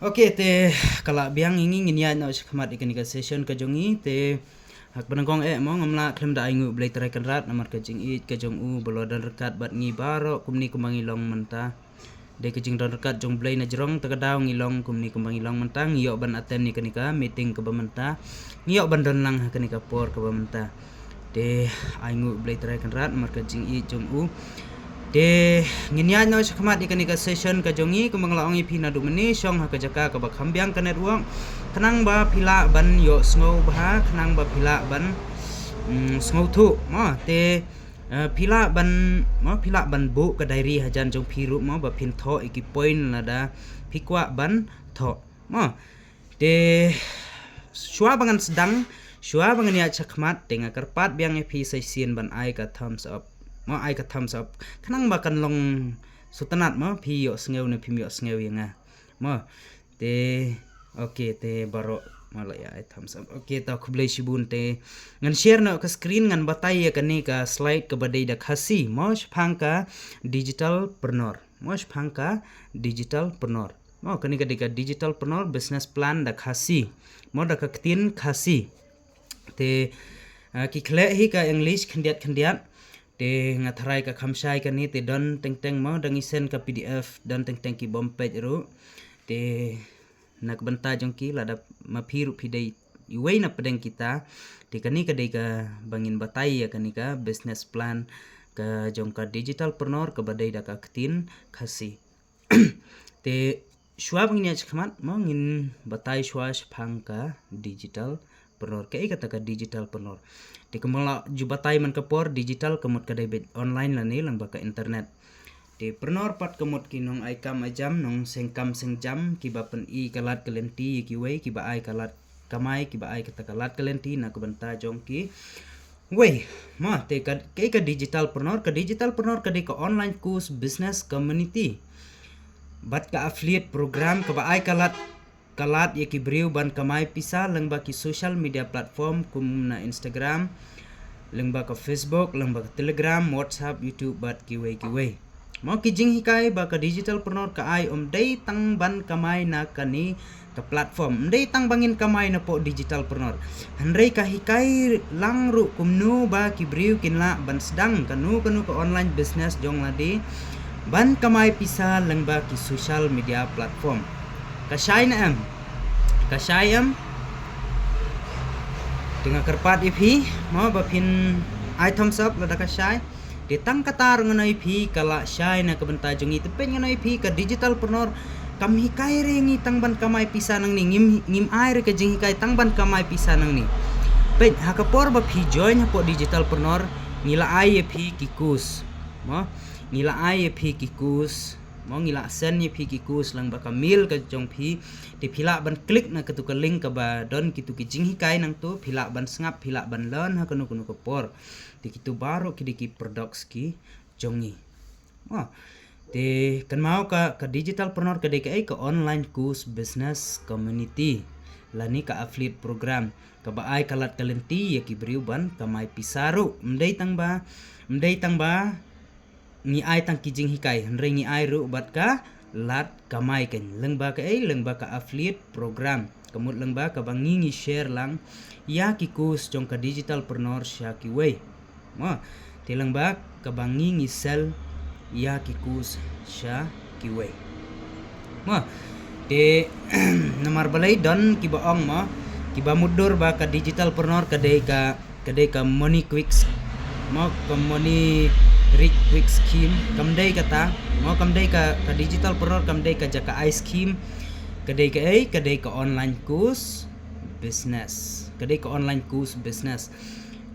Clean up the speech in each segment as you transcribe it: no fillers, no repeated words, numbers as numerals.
Oke te kala biang ingi nginya no khmat ikan ika session ka jongi te hak penangkong mo ngamla klem da ingu blai terai kan rat namar ka jing it ka jong u bolodan rekat bat ngi baro kumni kumangi long menta de ka jing don rekat jong blai na jerong ta daw ngi long kumni kumangi long menta ngiyo ban aten ni kanika meeting ka bamenta ngiyo ban don lang kanika por ka bamenta de aingu blai terai kan rat namar ka jing it jong u de nginya no khmat ikan ika session ka jongi kumanglaong ipi na dumeni song ha ka jaka ka bakhambyang ka network khnang ba phila ban yo sngo ba khnang ba phila ban sngo thu ma te phila ban bu ka diary hajan jong phiru ma ba phin tho iki point la da phikwa ban tho ma te shwa bangan sedang shwa bangan ya chakmat tenga karpat biang ipi session ban ai ka thumbs up mo ai ka thumbs up kanang bakan long sutanat mo phi yo sngew ne phim yo sngew yanga mo te okay te baro malaya ai thumbs up okay ta khublei shibun te ngan share na ka screen ngan batai ya kani ka slide ka badai da khasi mo phangka digitalpreneur mo kani ka dika digitalpreneur business plan da khasi mo da ka tin khasi te ki khle hi ka english khandiat te ngatharai ka khamsai ka ni te don teng mo dangi sen ka pdf don teng ki bom page ru te nak banta jong ki lada maphiru phidei iwei na pedeng kita te kani ka dei ka bangin batai ya kani ka business plan ka jong ka digitalpreneur ka badai da ka ktin khasi te shwa bangin ya chkhmat mo ngin batai shwa phang ka digitalpreneur ke kata ka digitalpreneur te kemala jubatai man kapor digital kemut kadai bet online lani lang baka internet te preneur pat kemut kinong ai kam ajam nong sengkam sengjam kiba pen i kalat kalenti ki wei kiba ai kalat kamai kiba ai kata kalat kalenti na kubenta jong ki wei ma te ka digitalpreneur ka de ka online course business community bat ka affiliate program ka ai kalat ya ki briu ban kamai pisa lengba ki social media platform kum na Instagram lengba ka Facebook lengba ka Telegram WhatsApp YouTube bat ki wei mau ki jing hikai ba ka digitalpreneur ka ai dei tang ban kamai na kani ka platform dei tang bangin kamai na po digitalpreneur handrei ka hikai langru kumnu ba ki briu kinla ban sedang kanu ka online business jong ladi ban kamai pisa lengba ki social media platform kasayam dengan kerpat ipi mau bapin ai thumbs up lada kasay ditang katar nganai pi kala syai na kabenta jongi tepen nganai pi ka digitalpreneur kam hikai ringi tang ban kamai pisa nang ni ngim air ka jing hikai tang ban kamai pisa nang ni pen hakapor ba pi join hapo digitalpreneur ngila ai pi kikus mo ngila ai pi kikus mo ngila sen ni pi kikus lang baka mil ka jong pi di phila ban klik na katu ka link ka ba don kitu ki jing hikai nang tu phila ban sngap phila ban learn ha kanu ko por di kitu baro ki diki products ki jongi mo te kan mau ka digitalpreneur ka deki ka online course business community lani ka affiliate program ka ba ai kalat kalenti ya ki briu ban kamai pisaru mdei tang ba ni ai tang kijing hikai handre ni ai ru bat ka lat kamai ken lengba ka affiliate program kamut lengba ka bangingi share lang ya ki kus jong ka digitalpreneur sya ki wei ma te lengba ka bangingi sell ya ki kus sya ki wei ma te namar balai don ki baong ma ki ba mudur ba ka digitalpreneur ka money quick ma ka money rich quick scheme kamdai kata mau kamdai ka digitalpreneur kamdai ka jaka ice scheme kadai ka online course business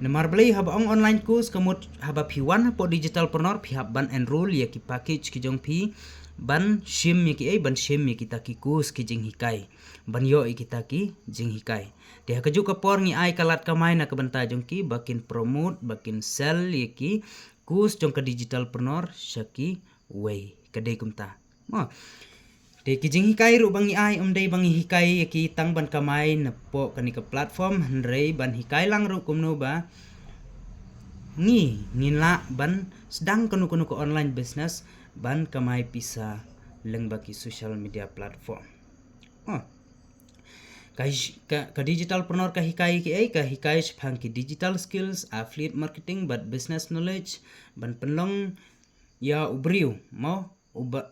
namar blai haba online course kamut haba P1 po digitalpreneur pi ban enroll ya ki package ki jong pi ban shim ya kita ki course ki jing hikai ban yo kita ki jing hikai dia kaju ka por ngi ai kalat kamai na kabenta jong ki bakin promote bakin sell ya ki kus jong ka digitalpreneur syaki wei kadai kumta mo de kijing hikai ru bangi ai dei bangi hikai ki tang ban kamai na po kani ka platform handrei ban hikai lang ru kumno ba ngila ban sedang kanu ko online business ban kamai pisa leng baki social media platform Oh, ka digitalpreneur ka hikai sephang ki digital skills, affiliate marketing, but business knowledge, ban penlong ya ubriu mo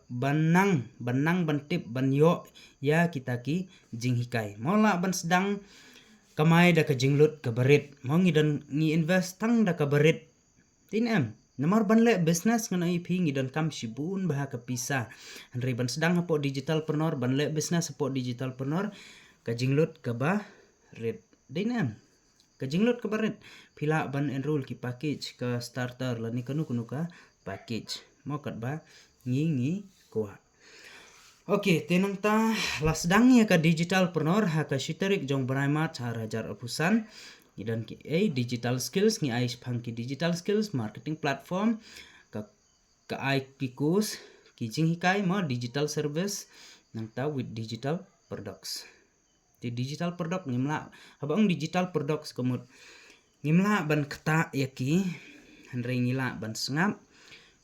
banang ban tip ban yo ya kita ki jing hikai mo la ban sedang kamai da ka jinglut ka berit mo ngi invest tang da ka berit tin em nomor ban le business ngana ipi ngi dan kam shibun bah ka pisa andre ban sedang hapo digitalpreneur ban le business hapo digitalpreneur ka jinglut ka ba red din em ka jinglut ka baret pila ban enroll ki package ka starter la ni kanu ka package mo kat ba ngi kuah. Oke, tenang ta lasdang ya ka digitalpreneur ha ka shiterik jong braimat harajar apusan idan ki digital skills ngi ai phang ki digital skills marketing platform ka ai ki course ki jing hikai mo digital service nang ta with digital products. Di digital product ngimla habang digital products komut ngimla ban kata yaki andre ngila ban sengap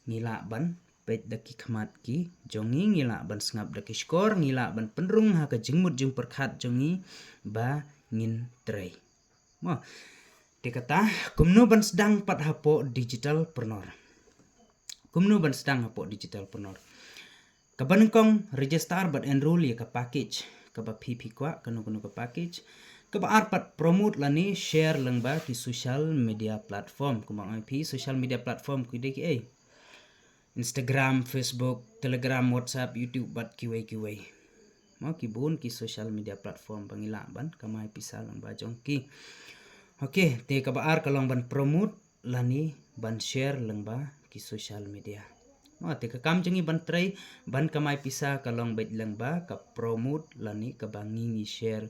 ngila ban pet daki khamat ki jongi ngila ban sengap daki skor ngila ban penrung ha ka jingmut jing perkhat jongi ba ngin tray mo de kata kumnu ban sedang pat hapo digitalpreneur kumnu ban sedang hapo digitalpreneur kabanengkong register bat enroll ya ka package ka ba pp kwa kanu ka package ka ba arpat promote lani share lengba ki social media platform kumang ip social media platform ku de ki Instagram, Facebook, Telegram, WhatsApp, YouTube bat kiway mo ki bun ki social media platform bangila ban kamai pisal lang ba jong ki okay te ka ba ar kalong ban promote lani ban share lengba ki social media mo te ka kam jengi ban try ban kamai pisa kalong bet lengba ka promote lani ka bangi share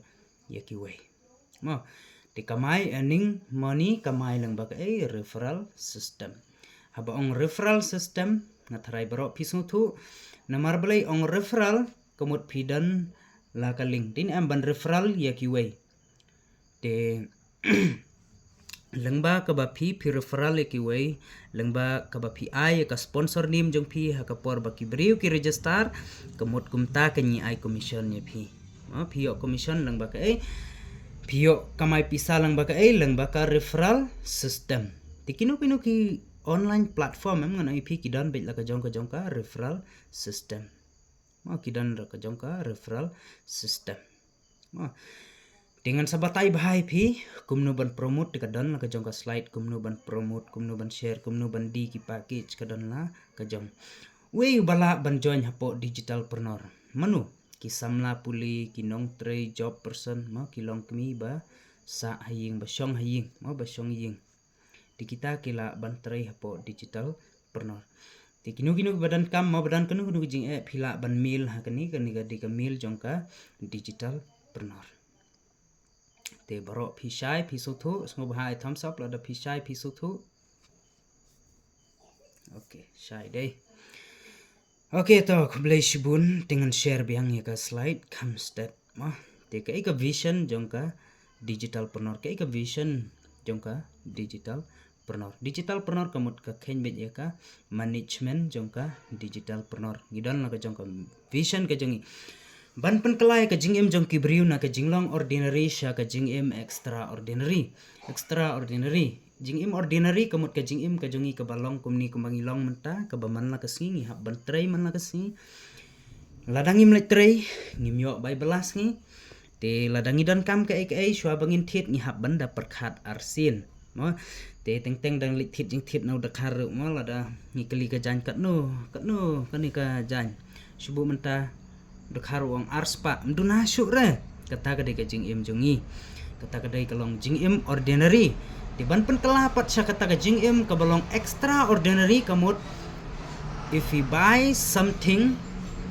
ya kiway mo te kamai earning money kamai lengba ka referral system haba ong referral system ngatharai barok pisung thu namar belai ong referral komut pidan la ka link tin am ban referral ya kiway te lengba ka ba pi referral ya kiway lengba ka ba pi ai ka sponsor nim jong pi ha ka por ba ki briu ki register komut kumta ka ni ai commission ya pi pi yo commission lengba ka pio kamai pisa lengba ka lengba ka referral system tikinu pinu ki online platform ngana ipi kidan bet la ka jong ka referral system mo kidan ra ka jong ka referral system mo dengan sabatai bahai pi kumnu ban promote ka dan la ka jong ka slide kumnu ban promote kumnu ban share kumnu ban di ki package ka dan la ka jong we bala ban join hapo digitalpreneur manu ki samla puli ki nong tray job person mo ki long kmi ba sa haying ba syong haying mo ba syong ying di kita kila bantrai hapo digitalpreneur ti kinu badan kam ma badan kanu jing phila ban mil ha kani ga di ka mil jongka digitalpreneur te baro phishai pisuthu smo bahai thumbs up la da phishai pisuthu okay shai dei okay to khublai shibun dengan share biang ya ka slide kam step ma te ka vision jongka digitalpreneur ka vision jongka digitalpreneur kamut ka khenbet ya ka management jongka digitalpreneur gidan la ka jongka vision ka jongi ban pen kelai ka jingem jong ki briu na ka jinglong ordinary sha ka jingem extraordinary jingem ordinary kamut ka jingem ka jongi ka balong kumni kumangilong menta ka baman la ka singi hab ban tray man la ka singi ladangim le tray ngim yo bai belas ngi te ladangi dan kam ka shwa bangin thit ngi hab banda perkhat arsin mo te teng dang lit thit jing thit nau da khar mo la da ni kali ka jan kat no kani ka jan subu menta da khar wang arspa mduna syukre kata ka de ka jing em jongi kata ka dai kalong jing em ordinary di ban pen kelapat sya kata ka jing em ka balong extraordinary kamut if we buy something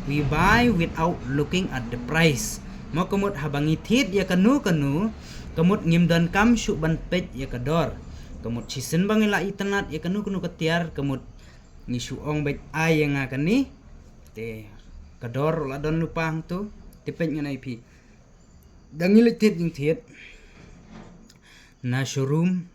we buy without looking at the price mo kamut habangi thit ya kanu kamut ngim dan kam syuk ban pet ya kador kamut chisen bangila itanat ya kanu ketiar kamut ngisu ong bet ai yang akani te kador la don lupang tu tepet ngana ipi dangilit tit jing tit na showroom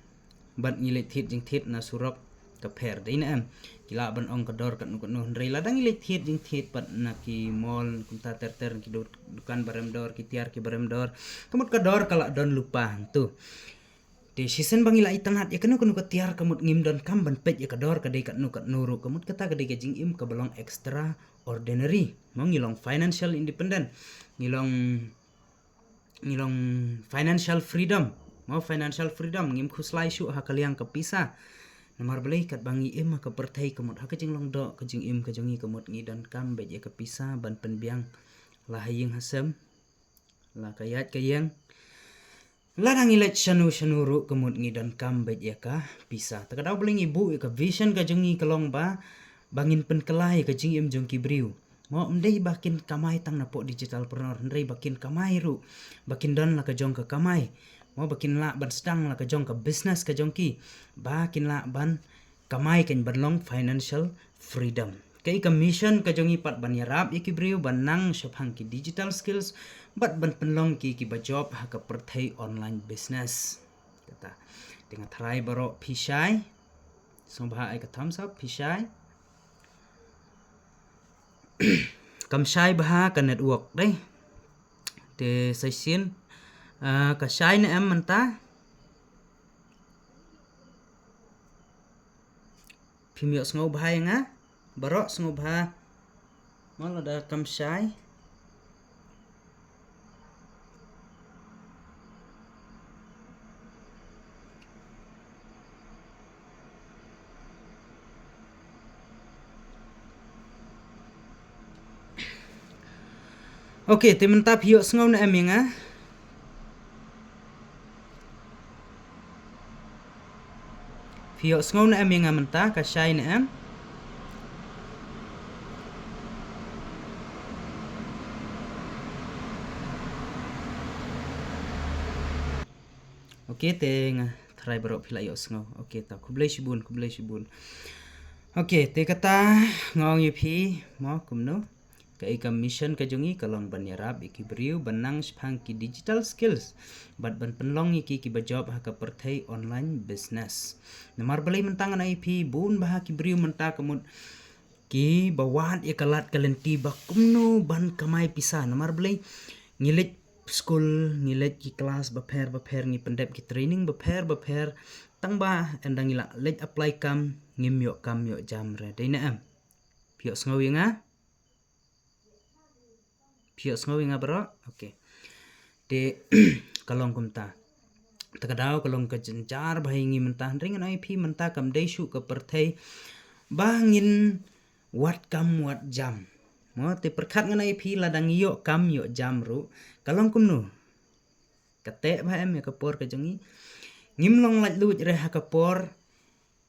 bat ngilit tit jing tit na surok ka per de na kila ban ong kedor kat nu ndrei ladang ilit thiet jing thiet pat na ki mall kumta ter ki dukan barem dor ki tiar ki barem dor kamut kedor kala don lupa tu te sisen bangila itanat ya kanu ke tiar kamut ngim don kam ban pet ya kedor kadai kat nu ru kamut kata kadai ke jing im ke belong extra ordinary mau ngilong financial independent ngilong financial freedom mau financial freedom ngim khuslai syu ha kaliang ke pisah namar belai kat bangi im ke pertai kamut ha ke jing long do ke jing im ke jongi kamut ngi don kam bet ya ke pisah ban penbiang lah ying hasem lah kayat kayang ladang ilet shanu ru kemut ngi dan kam bet ya ka pisah takadau beling ibu ya ka vision ka jongi kelong ba bangin penkelai ka jing im jong ki briu mo mdei bakin kamai tang napok digital preneur ndrei bakin kamai ru bakin don la ka jong ka kamai mo bakin la ban stang la ka jong ka business ka jong ki bakin la ban kamai ken banlong financial freedom kai ka mission ka jongi pat ban yarap iki briu ban nang shaphang ki digital skills bat ban penlong ki ba job ha ka perthai online business kata dengan try baro pishai sombha ai ka thumbs up pishai kamshai bah ka network dei te session ka shai na em manta phimyo sngo bhai nga baro sngo bha mal ada kamshai Oke, te mentap hiok sengau na eming ah. Hiok sengau na eming ah mentah ka syai na em. Oke, te nga try berok pila hiok sengau. Oke, ta kublai shibun. Oke, te kata ngau yipi mau kumno. Ka ika mission ka jongi kalong ban yarap iki beriu banang spang ki digital skills bat ban penlong iki ki ba job ha ka perthai online business namar balai mentang na IP bun bah ki beriu menta kamut ki bawat ya kalat kalenti ba kumno ban kamai pisah namar balai ngilit school ngilit ki kelas baper ngi pendep ki training baper tang ba endang ila let apply kam ngim yo kam yo jam re dei na am pio sngo winga Pio sngo nga bro. Oke. De kalong kumta. Takadau kalong ka jenjar bahingi mentah ring an IP mentah kam desu ke perthai bangin wat kam wat jam. Mo te perkhat ngan IP ladang yo kam yo jam ru. Kalong kumnu. Kate ba em ya kapor ka jongi. Ngimlong lat lut re ha kapor.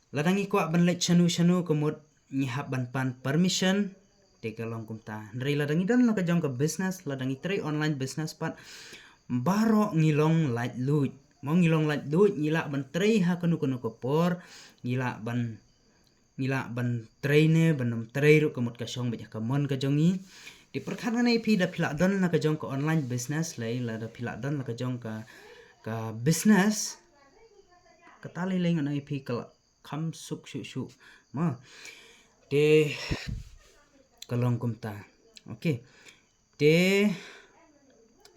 Ladang i kwa ban let shanu kumut nyihap ban pan permission te kalong kumta ndrei ladang idan la ka jong ka business ladang itre online business pat baro ngilong light lut mo ngilong light lut ngila ban trei ha kanu ko por ngila ban traine banam trei ru kamut ka shong be ka mon ka jongi di perkhan na ip da phila don la ka jong ka online business lai la da phila don la ka jong ka business ka tali leng na ip ka kham suk shu ma de kalong kumta oke de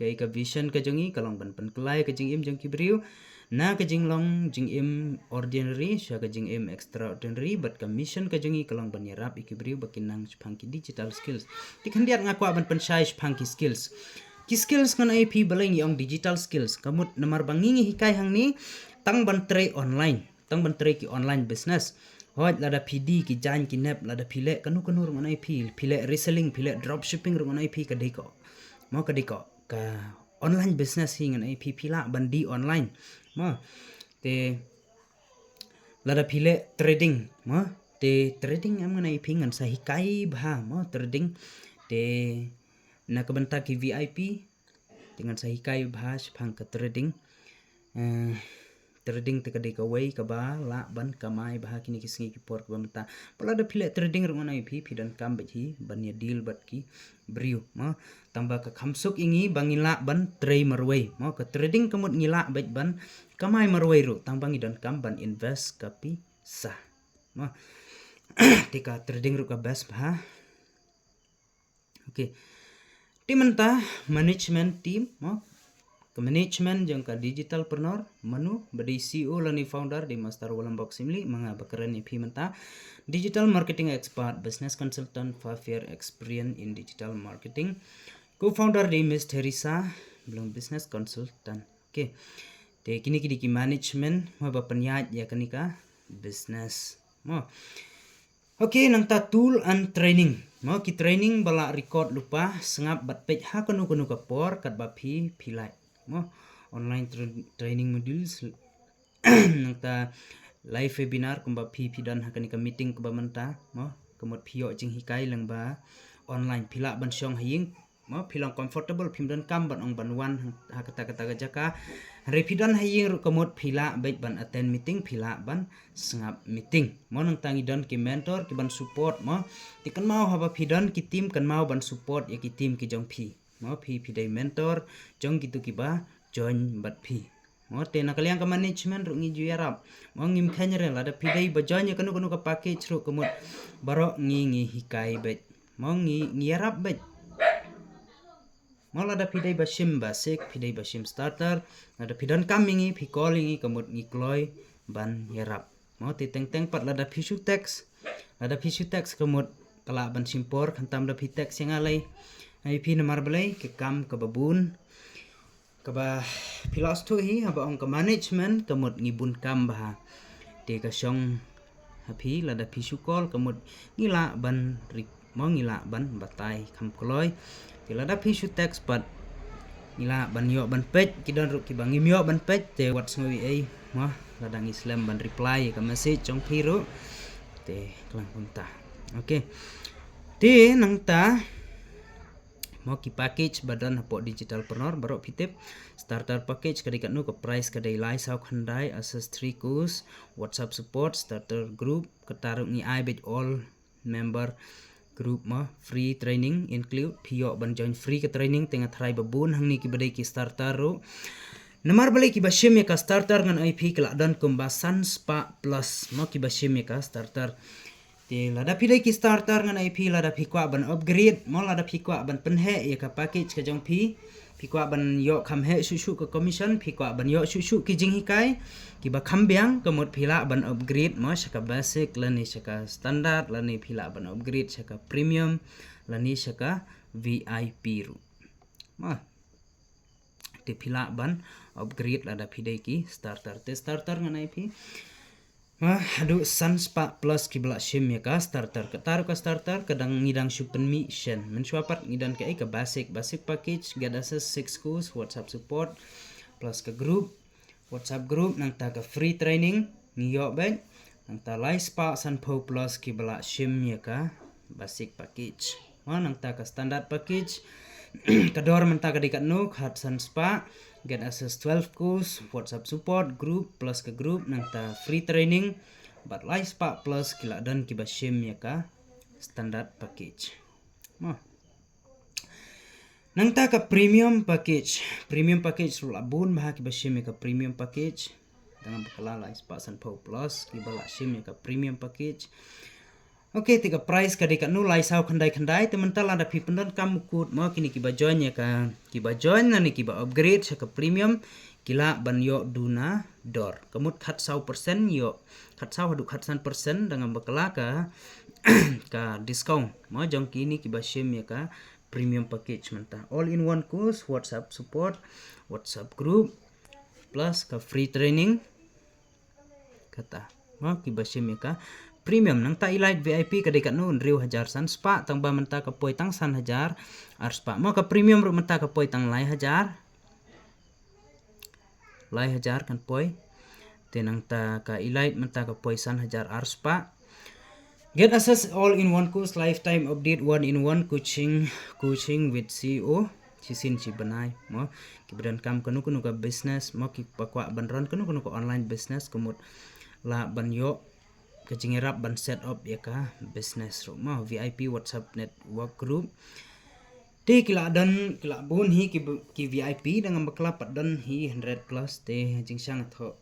kai ka vision ka jongi kalong ban kelai ka jing im jong kibriu na ka jing long jing im ordinary sha ka jing im extraordinary but ka mission ka jongi kalong ban yarap ikibriu bakinang spangki digital skills tikhandiat ngakwa ban penshai spangki skills ki skills kan IP baleng yong digital skills kamut namar bangingi hikai hangni tang ban tray online tang ban tray ki online business hoj lada PD ki jan ki nep lada pile kanu rungan IP pile reselling pile dropshipping rungan IP ka deko mau ka deko ka online business hingan IP pila bandi online ma te lada pile trading ma te trading am ngan IP ngan sa hikai bha ma trading te na ka banta ki VIP dengan sa hikai bha phang ka trading trading te kadai ka way ka ba la ban kamai bah kini kisngi ki por ka mata pala da phile trading rungan IP dan kam beji ban ya deal bat ki briu ma tamba ka khamsuk ingi bangila ban trade marway ma ka trading kamut ngila bet ban kamai marway ru tamba ngi dan kam ban invest ka pi sa ma tika trading ru ka best bah. Okay. Di mentah management team mo ke management jang ka digitalpreneur manu badi CEO lani founder di Master Walambok Simli mga bakaran ipi mentah digital marketing expert business consultant 5 year experience in digital marketing co-founder di Miss Teresa belum business consultant. Okay. Te kini ki management mo ba penyat ya kanika business mo. Okay, nang ta tool and training. Mau ki training bala record lupa sengap bat page ha kanu kapor kat ba pilai. Mau online training modules nang ta live webinar kumba dan ha kanika meeting kuba menta. Mau kemot pio jing hikai lang ba online pila ban syong haying. Mau pilang comfortable pimdan kam ban ong ban wan ha kata jaka. Repidan haying kemot pila baik ban attend meeting pila ban sengap meeting. Mau nang tangi dan ki mentor ki ban support mo ti kan mau haba pidan ki tim kan mau ban support ya ki tim ki jong pi. Mau dai mentor jong gitu ki ba join bat pi. Mau te nak kalian ke management ru ngi ju yarap. Mau ngim khanyere la da dai ba join ya kanu ka package ru kemot baro ngi hikai bet. Mau ngi yarap bet. Mau ada pidai basim basic, pidai basim starter, ada pidan kamingi, callingi, kemud ngikloi ban yarap. Mau teng pat lada pisu teks kemud kala ban simpor kantam da pitex yang alai. Ai pi namar belai ke kam ke babun ke ba pilas tu hi haba ong ke management kemud ngibun kam bah. Te ka syong hapi lada pisu call kemud ngila ban mau ngila ban batai kam kloi. Tila da pisu text pat nila ban yo ban page kidan ru ki bangi myo ban page te what's ngawi ai mah ladang Islam ban reply ka message chong piru te klang punta. Okay. Te nang ta mau ki package badan hapo digitalpreneur baro pitip starter package kadikat nu ke price kadai lai sau khandai access 3 course WhatsApp support starter group ketaruk ni I bet all member group ma free training include pio ban join free ke training tengah try babun hang ni ki badai ki starter ru namar balai ki basim ya ka starter ngan IP kelak dan kumbasan spa plus ma ki basim ya ka starter te lada pidai ki starter ngan IP lada pi kwa ban upgrade ma lada pi kwa ban penhe ya ka package ke jong pi kwa ban yo kam he susu ke commission pi kwa ban yo susu ki jing hikai ki ba kambiang kemut pila ban upgrade mo saka basic lani saka standard lani pila ban upgrade saka premium lani saka VIP ru ma te pila ban upgrade lada pidai ki starter te starter ngan IP adu Sunspa plus ki bela sim ya ka starter ketaru ka starter kadang ngidang super mission mensuapat ngidan ke basic package get access 6 course WhatsApp support plus ke group WhatsApp group nang ta ke free training ngiyo bet nang ta live spa sanpo plus ki bela sim ya ka basic package nang ta ke standard package kador menta ka dikat nu khat Sunspa get access 12 course WhatsApp support group plus ke group nang ta free training but live spa plus kila dan kiba shim ya ka standard package nang ta ka premium package ru labun bah kiba shim ya ka premium package dengan bekala live spa sanpo plus kiba la shim ya ka premium package. Okay, tiga price kadikat nu lai sau khandai temental ada pipendon kamu kut mau kini kiba join ya ka kiba join nani kiba upgrade sa ka premium kila ban yo duna dor kemut khat sau persen yo khat sau hadu khat 100% dengan bekala ka ka discount mau jong kini kiba shim ya ka premium package menta all in one course WhatsApp support WhatsApp group plus ka free training kata mau kiba shim ya ka premium nang ta elite VIP kadikat nu riu hajar san spa tang ba menta ka poi tang san hajar ar spa mo ka premium ru menta ka poi tang lai hajar kan poi tenang ta ka elite menta ka poi san hajar ar spa get access all in one course lifetime update 1-in-1 coaching with CEO cisin ci banai mo kibadan kam kanu ka business mo ki pakwa banron kanu ka online business kumut la ban yo kejingerap ban set up ya ka business rumah VIP WhatsApp network group te kila bun hi ki VIP dengan bekala dan hi 100 plus te jing sang tho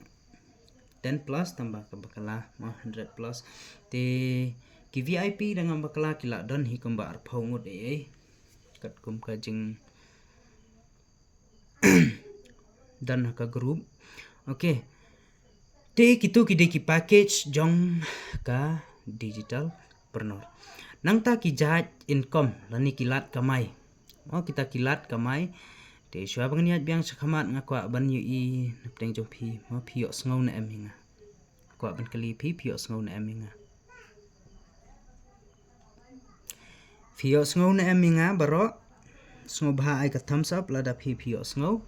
10 plus tambah ke bekala 100 plus te ki VIP dengan bakla kila don hi kumba arphau ngut kat kum ka jing dan ka group. Okay, te kitu ki package jong ka digital preneur nang ta ki jat income lani kilat kamai. Kita kilat kamai te shwa bang niat biang sakhamat ngakwa ban yu i napteng jong phi phio sngo na em hinga kwa ban kali phio sngo na em hinga phio sngo na em hinga baro sngo bha ai ka thumbs up lada phio sngo.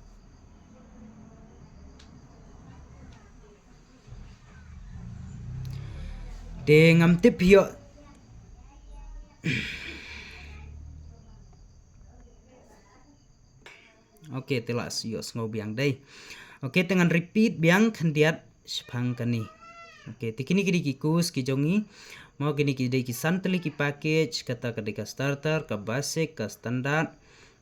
Te ngam tip phio okay, telas yo sngo biang day. Okay, dengan repeat biang khandiat sepang kani. Okay, tikini kidi kikus ki jongi mau kini kidi ki santli ki package kata ka starter ka basic ka standard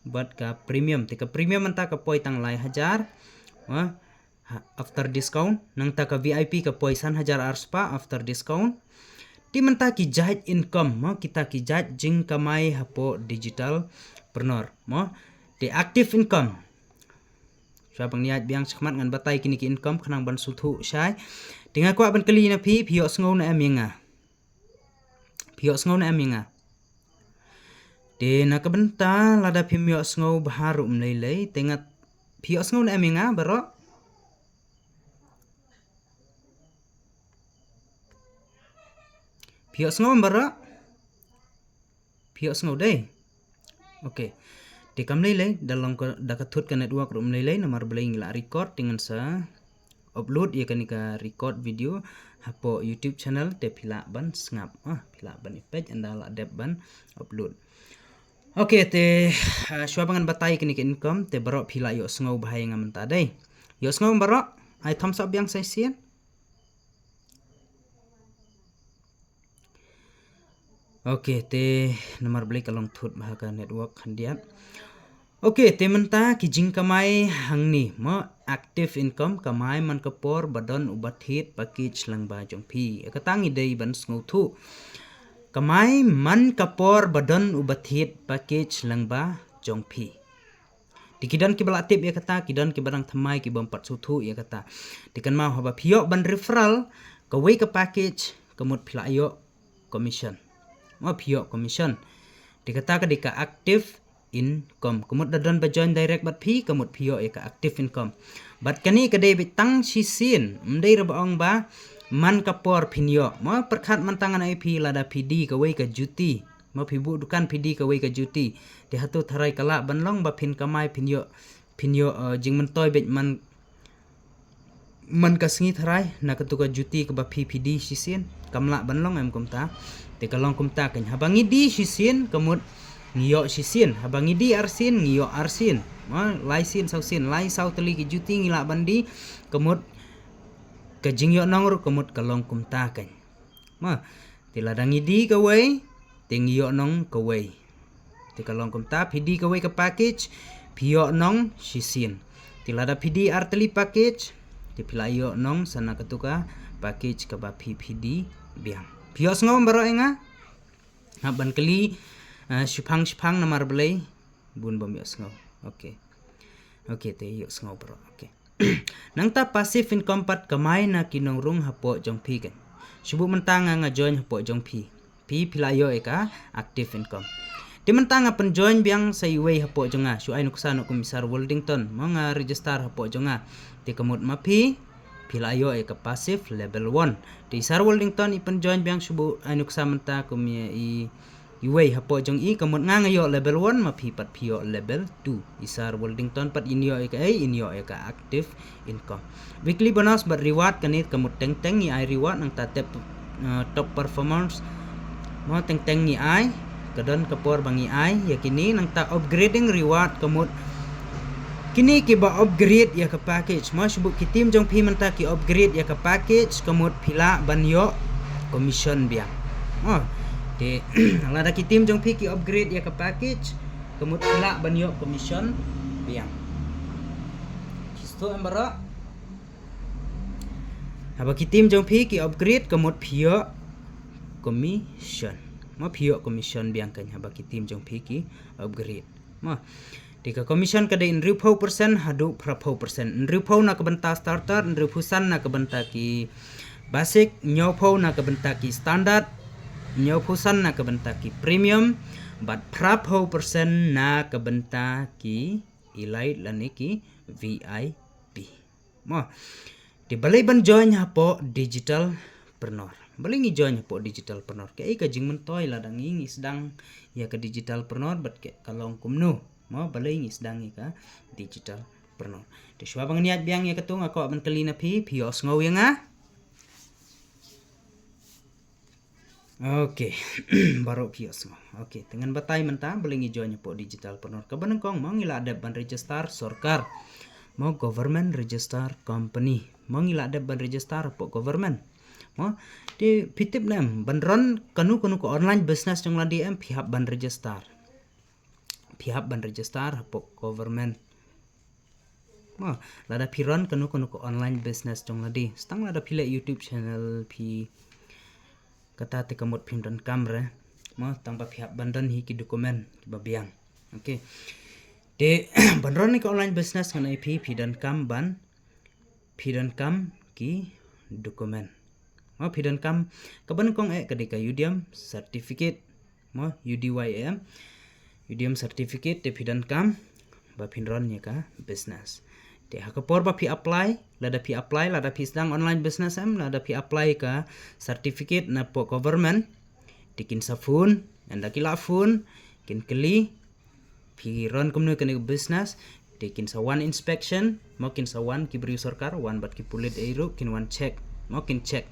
buat ka premium. Tika premium anta ka poi tang lai 1000 after discount nang ta ka VIP ka poi 1000 arspa after discount. Di menta ki jahit income kita ki jahit jing kamai hapo digital preneur di active income. Siapang niat biang sekhmat ngan batai kini ki income khanang ban suthu syai tinga kwa ban kali na phio sngo na eminga phio sngo na eminga de na ka benta lada phimyo sngo baharu mlei tengat phio sngo na eminga baro phio sngo baro phio sngo dei. Okay, di kam lele dalam dakathut ka network rum lele nomor beling la record dengan sa upload ya kanika record video hapo YouTube channel te phila ban ngap phila ban page anda la dep ban upload. Okay, te shwa bangan batai kini income te baro phila yo sngo bahai ngam ta dei yo sngo baro ai thumbs up yang sai sien. Okay, te nomor beli kalong thut bahaka network khandiat. Okay, te menta ki jing kamai hangni active income kamai man kapor badon ubathit package lang ba jong phi katangi dei ban sngo thu kamai man kapor badon ubathit package lang ba jong phi dikidan ki bala tip ya kata kidan ki barang thamai ki bompat suthu ya kata dikan mau haba phio ban referral ka wei ka package kamut phila yo commission phio commission dikata ka dika active income kumut dadon ba join direct bat phi kumut phio ka active income bat kani ka dei bitang sisin mdei ra baong ba man kapor phinyo perkhat man tangan ai phi lada PD ka wei ka juti phibu dukan PD ka wei ka juti de hatu tharai kala banlong ba phin kamai phinyo jing man toy bet man kasngi tharai na ka tuka juti ka ba phi PD sisin kamla banlong em kumta te kalong kumta kan habangi di sisin kamut ngiyo sisin habangi di arsin ngiyo arsin lai sin sau sin lai sau teli ki juti ngila bandi kamut ka jingyo nongru kamut kalong kumta kan tiladangi di ka wei te ngiyo nong ka wei te kalong kumta PD ka wei ka package phio nong sisin tilada PD arteli package ti pilayo nong sana katuka package ka ba PD biang phio sngo baro enga ban kali shupang namar belai bun bom yo sngo. Okay, te yo sngo bro. Okay. Nang ta passive income pat kamai na kinong rung hapo jong phi kan subu mentanga nga join hapo jong phi pilayo eka active income di mentanga pen join biang sa iway hapo jonga su ay nuksano komisar Wellington mga register hapo jonga ti kamut mapi pilayo eka passive level 1 di sar Wellington ipen join biang subu ay nuksamenta kumia iway hapo jong kamut nga ngayo level 1 mapi pat pio level 2 isar Wellington pat inyo eka active income weekly bonus but reward kanit kamut teng ni ay reward nang tatep top performance mo teng ni ay kadon kapor bangi ay yakini nang ta upgrading reward kamut kini ki ba upgrade ya ka package mo subu kitim jong phi manta ki upgrade ya ka package kamut phila banyo commission biang te lada kitim jong phi ki upgrade ya ka package kamut phila banyo commission biang kisto ambara haba kitim jong phi ki upgrade kamut phio commission mo phio commission biang kan baki tim jong phiki upgrade mo tika commission kada in riu persen hadu prapau persen riu na kabenta starter riu pusan na kabenta ki basic nyopau na kabenta ki standard nyopusan na kabenta ki premium but prapau persen na kabenta ki elite lani ki VIP mo di balai ban join hapo digital preneur balai ngi join hapo digital preneur ke ka jing mentoy ladang ngi sedang ya ke digital preneur bat ke kalong kumnu mo balai ngi sedang ka digital preneur de shwa bang niat biang ya ketung ako ban kelina pios ngau yang Oke, baru pios mo. Oke, dengan batai mentah boleh ngijoin po digital preneur. Kabanang kong mau ngila ada ban register sorkar, mau government register company, mau ngila ada ban register po government. Mo di pitip nem banron kanu ko online business jong ladi em pihak ban register po government. Mo lada piron kanu ko online business jong ladi. Stang lada pila YouTube channel pi kata te kamot phim dan kamera mo tang ba phia bandan hi ki dokumen ba biang okay de banron ni ko online business ngan IP dan kam ki dokumen mo dan kam kaban kong kadika Udemy certificate mo UDYM certificate te dan kam ba pinron ni ka business de hakapor ba pi apply lada pi sedang online business lada pi apply ka certificate na po government dikin sa phone anda kila phone kin keli pi ron kumnu kan business dikin sa one inspection makin sa one ki beri sarkar one bat ki pulit airo kin one check makin check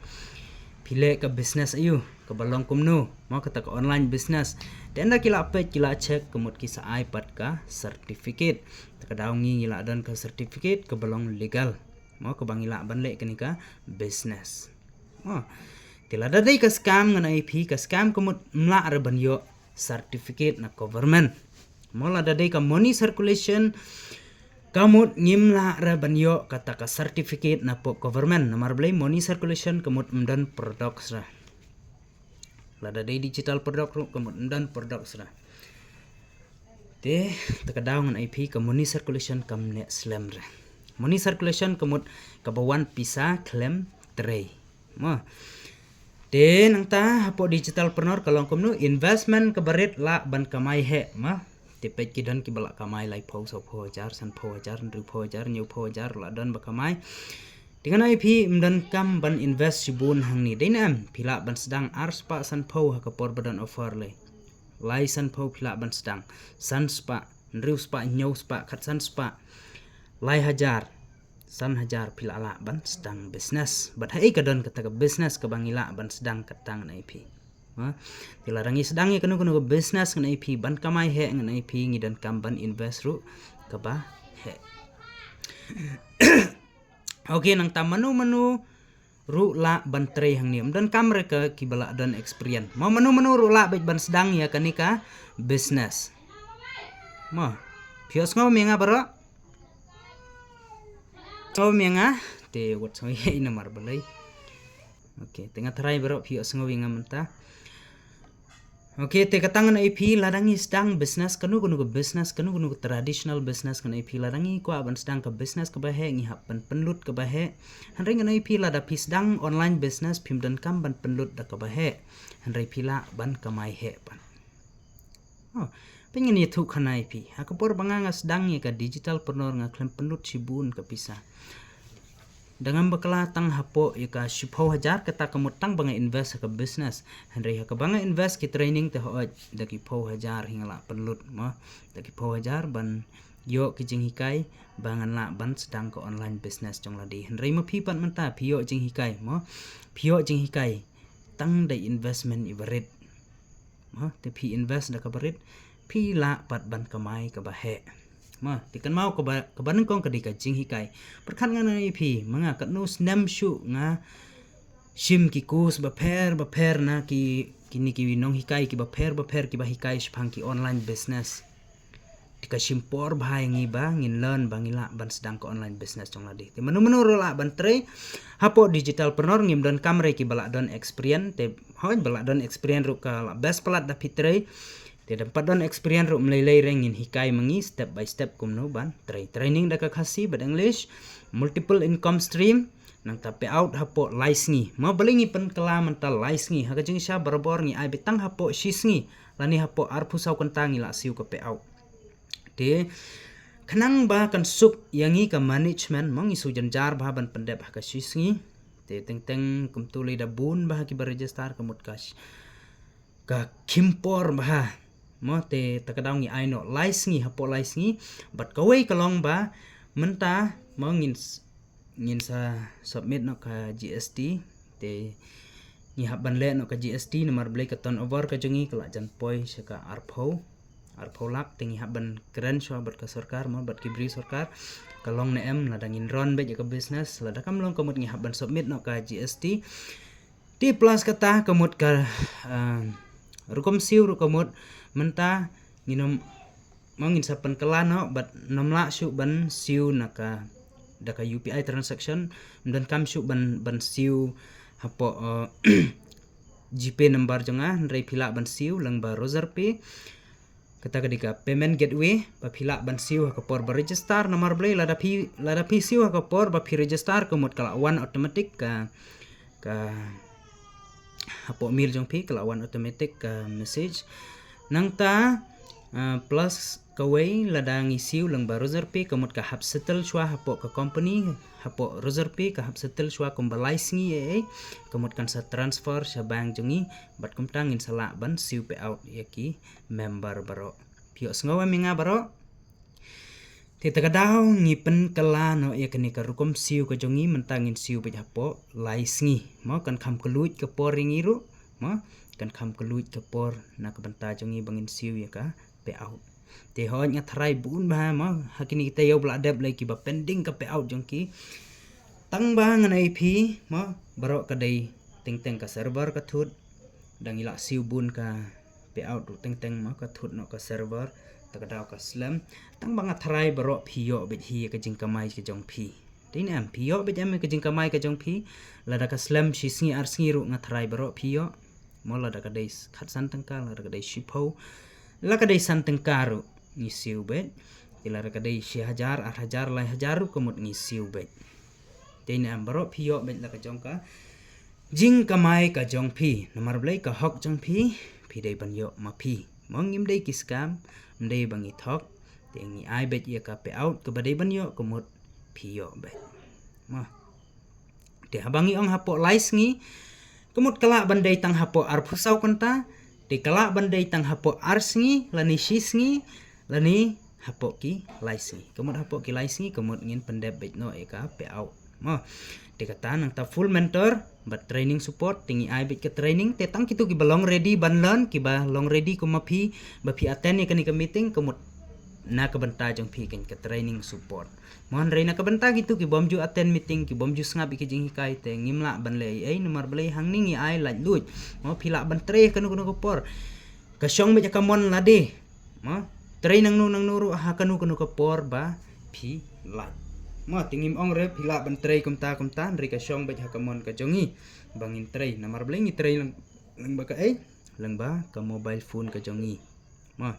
pile ka business ayu ka balong kumnu mau kata ka online business dan anda kila apa kila check kemut ki sa iPad ka certificate takadaungi ngila dan ka certificate ke balong legal mau ke bangila banle kenika business oh tila dadai ka scam ngan IP ka scam kemut mla arban yo certificate na government mau la dadai ka money circulation kamut ngimla arban yo kata ka certificate na po government namar blay money circulation kemut mdan products ra la dadai digital product kemut mdan products ra te takadaw ngan IP ka money circulation kam ne slam ra money circulation kamut kabawan pisa claim tray mo te nang ta hapo digital preneur kalong kumnu investment kabaret la ban kamai he ma te pet kidan ki bala kamai lai pau so pho jar san pho jar ndu pho jar nyu pho jar la dan ba kamai dengan IP mdan kam ban invest sibun hangni denam pila ban sedang arspa san pho ha kapor badan offer le lai san pho pila ban sedang san spa nriu spa nyau spa khat san spa lai hajar san hajar pila ala ban sedang business bat hai kadon kata ka business ka bangila ban sedang katang na IP ha dilarangi sedang ya kanu business ngan IP ban kamai he ngan IP ngidan kam ban invest ru ka ba he okay nang tamanu ru la ban tre hang niam dan kam reka kibala dan experience mau menu ru la baik ban sedang ya kanika business mo pios ngau menga baro ngau menga te wat so ye ina mar balai okay tengah try baro pios ngau menga menta okay te katangan IP ladangi sedang business kanu business kanu traditional business kan IP ladangi ko aban sedang ke business ke bahe ngi hapan penlut ke bahe hanring kan IP lada pi sedang online business pim dan kam ban penlut da ke bahe hanrai pila ban kamai he pan oh pengen ni thu kan IP hakapor banganga sedang ya ka digital preneur ngaklem penlut sibun ke pisah dengan bekala tang hapo ika shipho hajar kata kamutang banga invest ke business handai ka banga invest ki training te hoaj daki pho hajar hingala penlut ma daki pho hajar ban yo ki jing hikai bangan la ban sedang ke online business jong ladi handai ma phi pan menta phio jing hikai ma phio jing hikai tang dai investment ibarit ma te phi invest da ka barit phi la pat ban kamai ka bahe ma tikan mau ke banen kong kadika jing hikai perkat ngana IP manga katnus nam shu nga shim ki kus ba pher na ki kini ki nong hikai ki ba pher ki ba hikai shpang ki online business Tika simpor bahai ngi ba ngin learn bangila ban sedang ke online business jong ladi. Te menu rola ban tre hapo digital preneur ngim don kamre ki balak don experience te hoi balak don experience ru ka best pelat da pitre. Te dapat don experience ru melelei rengin hikai mengi step by step kumno ban training da ka khasi bad English multiple income stream nang ta payout hapo lais ngi ma belingi pen kela mental lais ngi ha kajing sya berbor ngi ai betang hapo shis ngi lani hapo arpu sau kentang ngi la siu ke payout te kenang ba kan sup yangi ka management mong isu janjar ba ban pendep ha ka shis ngi te teng kum tuli da bun ba ki register ka mutkas ka kimpor ba mo te takadau ngi ai no lais ngi hapo lais ngi bat kawai kalong ba menta mongin ngin sa submit no ka GST te ni haban le no ka GST nomor blai ka turnover ka jongi kala jan poi se ka arpho lak tingi haban keren so bat ka sarkar mo bat ki bri sarkar kalong ne em la dangin ron be ka business la da kam long kamut ngi haban submit no ka GST ti plus kata kamut ka rukom siu rukomut menta nginom mongin sa penkela no bat nomla su ban siu naka daka UPI transaction dan kam su ban siu hapo GP number jonga nrei phila ban siu lang ba Roser Pay kata kadika payment gateway ba phila ban siu ha por ba register nomor blai lada pi siu ha por ba pi register komot kala one automatic ka hapo mil jong pi kala one automatic ka message nang ta plus kawai ladang isiu lang ba Roser Pay kamut ka hap settle shwa hapo ka company hapo Roser Pay ka hap settle shwa kumbalai singi kamut kan sa transfer sa bank jongi bat kumtangin sala ban siu payout yaki member baro pio sengawa minga baro te takadaw ngipen kala no yakni ka rukom siu ka jongi mentangin siu pe hapo lai singi mo kan kham keluit ke por ringiru mo kan kham keluit ke por na ka banta jongi bangin siu ya ka payout te hoi nga try bun ba mo hakini kita yo bla dep lagi ba pending ka payout jongki tang ba ngan IP mo baro kadai teng ka server ka thut dang ila siu bun ka payout teng mo ka thut no ka server takadaw ka slam tang ba nga try baro phiyo bet hi ka jing kamai ka jong phi tin am phiyo bet am ka jing kamai ka jong phi lada ka slam shisngi arsingi ru nga try baro phiyo mo lada ka dai khat san tang ka lada ka dai shipho la ka dai san tang karu ngisiu bet ila ka dai 1000 8000 lai hajaru komut ngisiu bet tin am baro phiyo bet la ka jong ka jing kamai ka jong phi nomor blai ka hok jong phi dai ban yo ma phi mongim dai ki scam mdai bangi thok tengi ai bet ye ka payout ka badai ban yo komut phiyo bet ma te habangi ong hapo lais ngi komut kala bandai tang hapo arphusau kanta te kala bandai tang hapo arsingi lani shisngi lani hapo ki laisi komut hapo ki laisi komut ngin pendep bet no eka payout mo te kata nang ta full mentor but training support tingi ai bet ke training te tang kitu ki balong ready ban learn ki ba long ready ko mapi ba pi attend ni ka meeting komut na ka banta jong pi ke training support mon reina ka banta gitu ki bom ju attend meeting ki bom ju snga bi ki jing hikai te ngimla ban le ai nomor blai hang ningi ai la lut mo pila ban tre kanu ko por ka syong be ka mon lade mo tray nang nuru kanu ka por ba phi la mo tingim ong re phila ban tray kumta nri ka syong be ka mon ka jongi bangin tray nomor blai ngi tray lang ba ka lang ba ka mobile phone ka jongi mo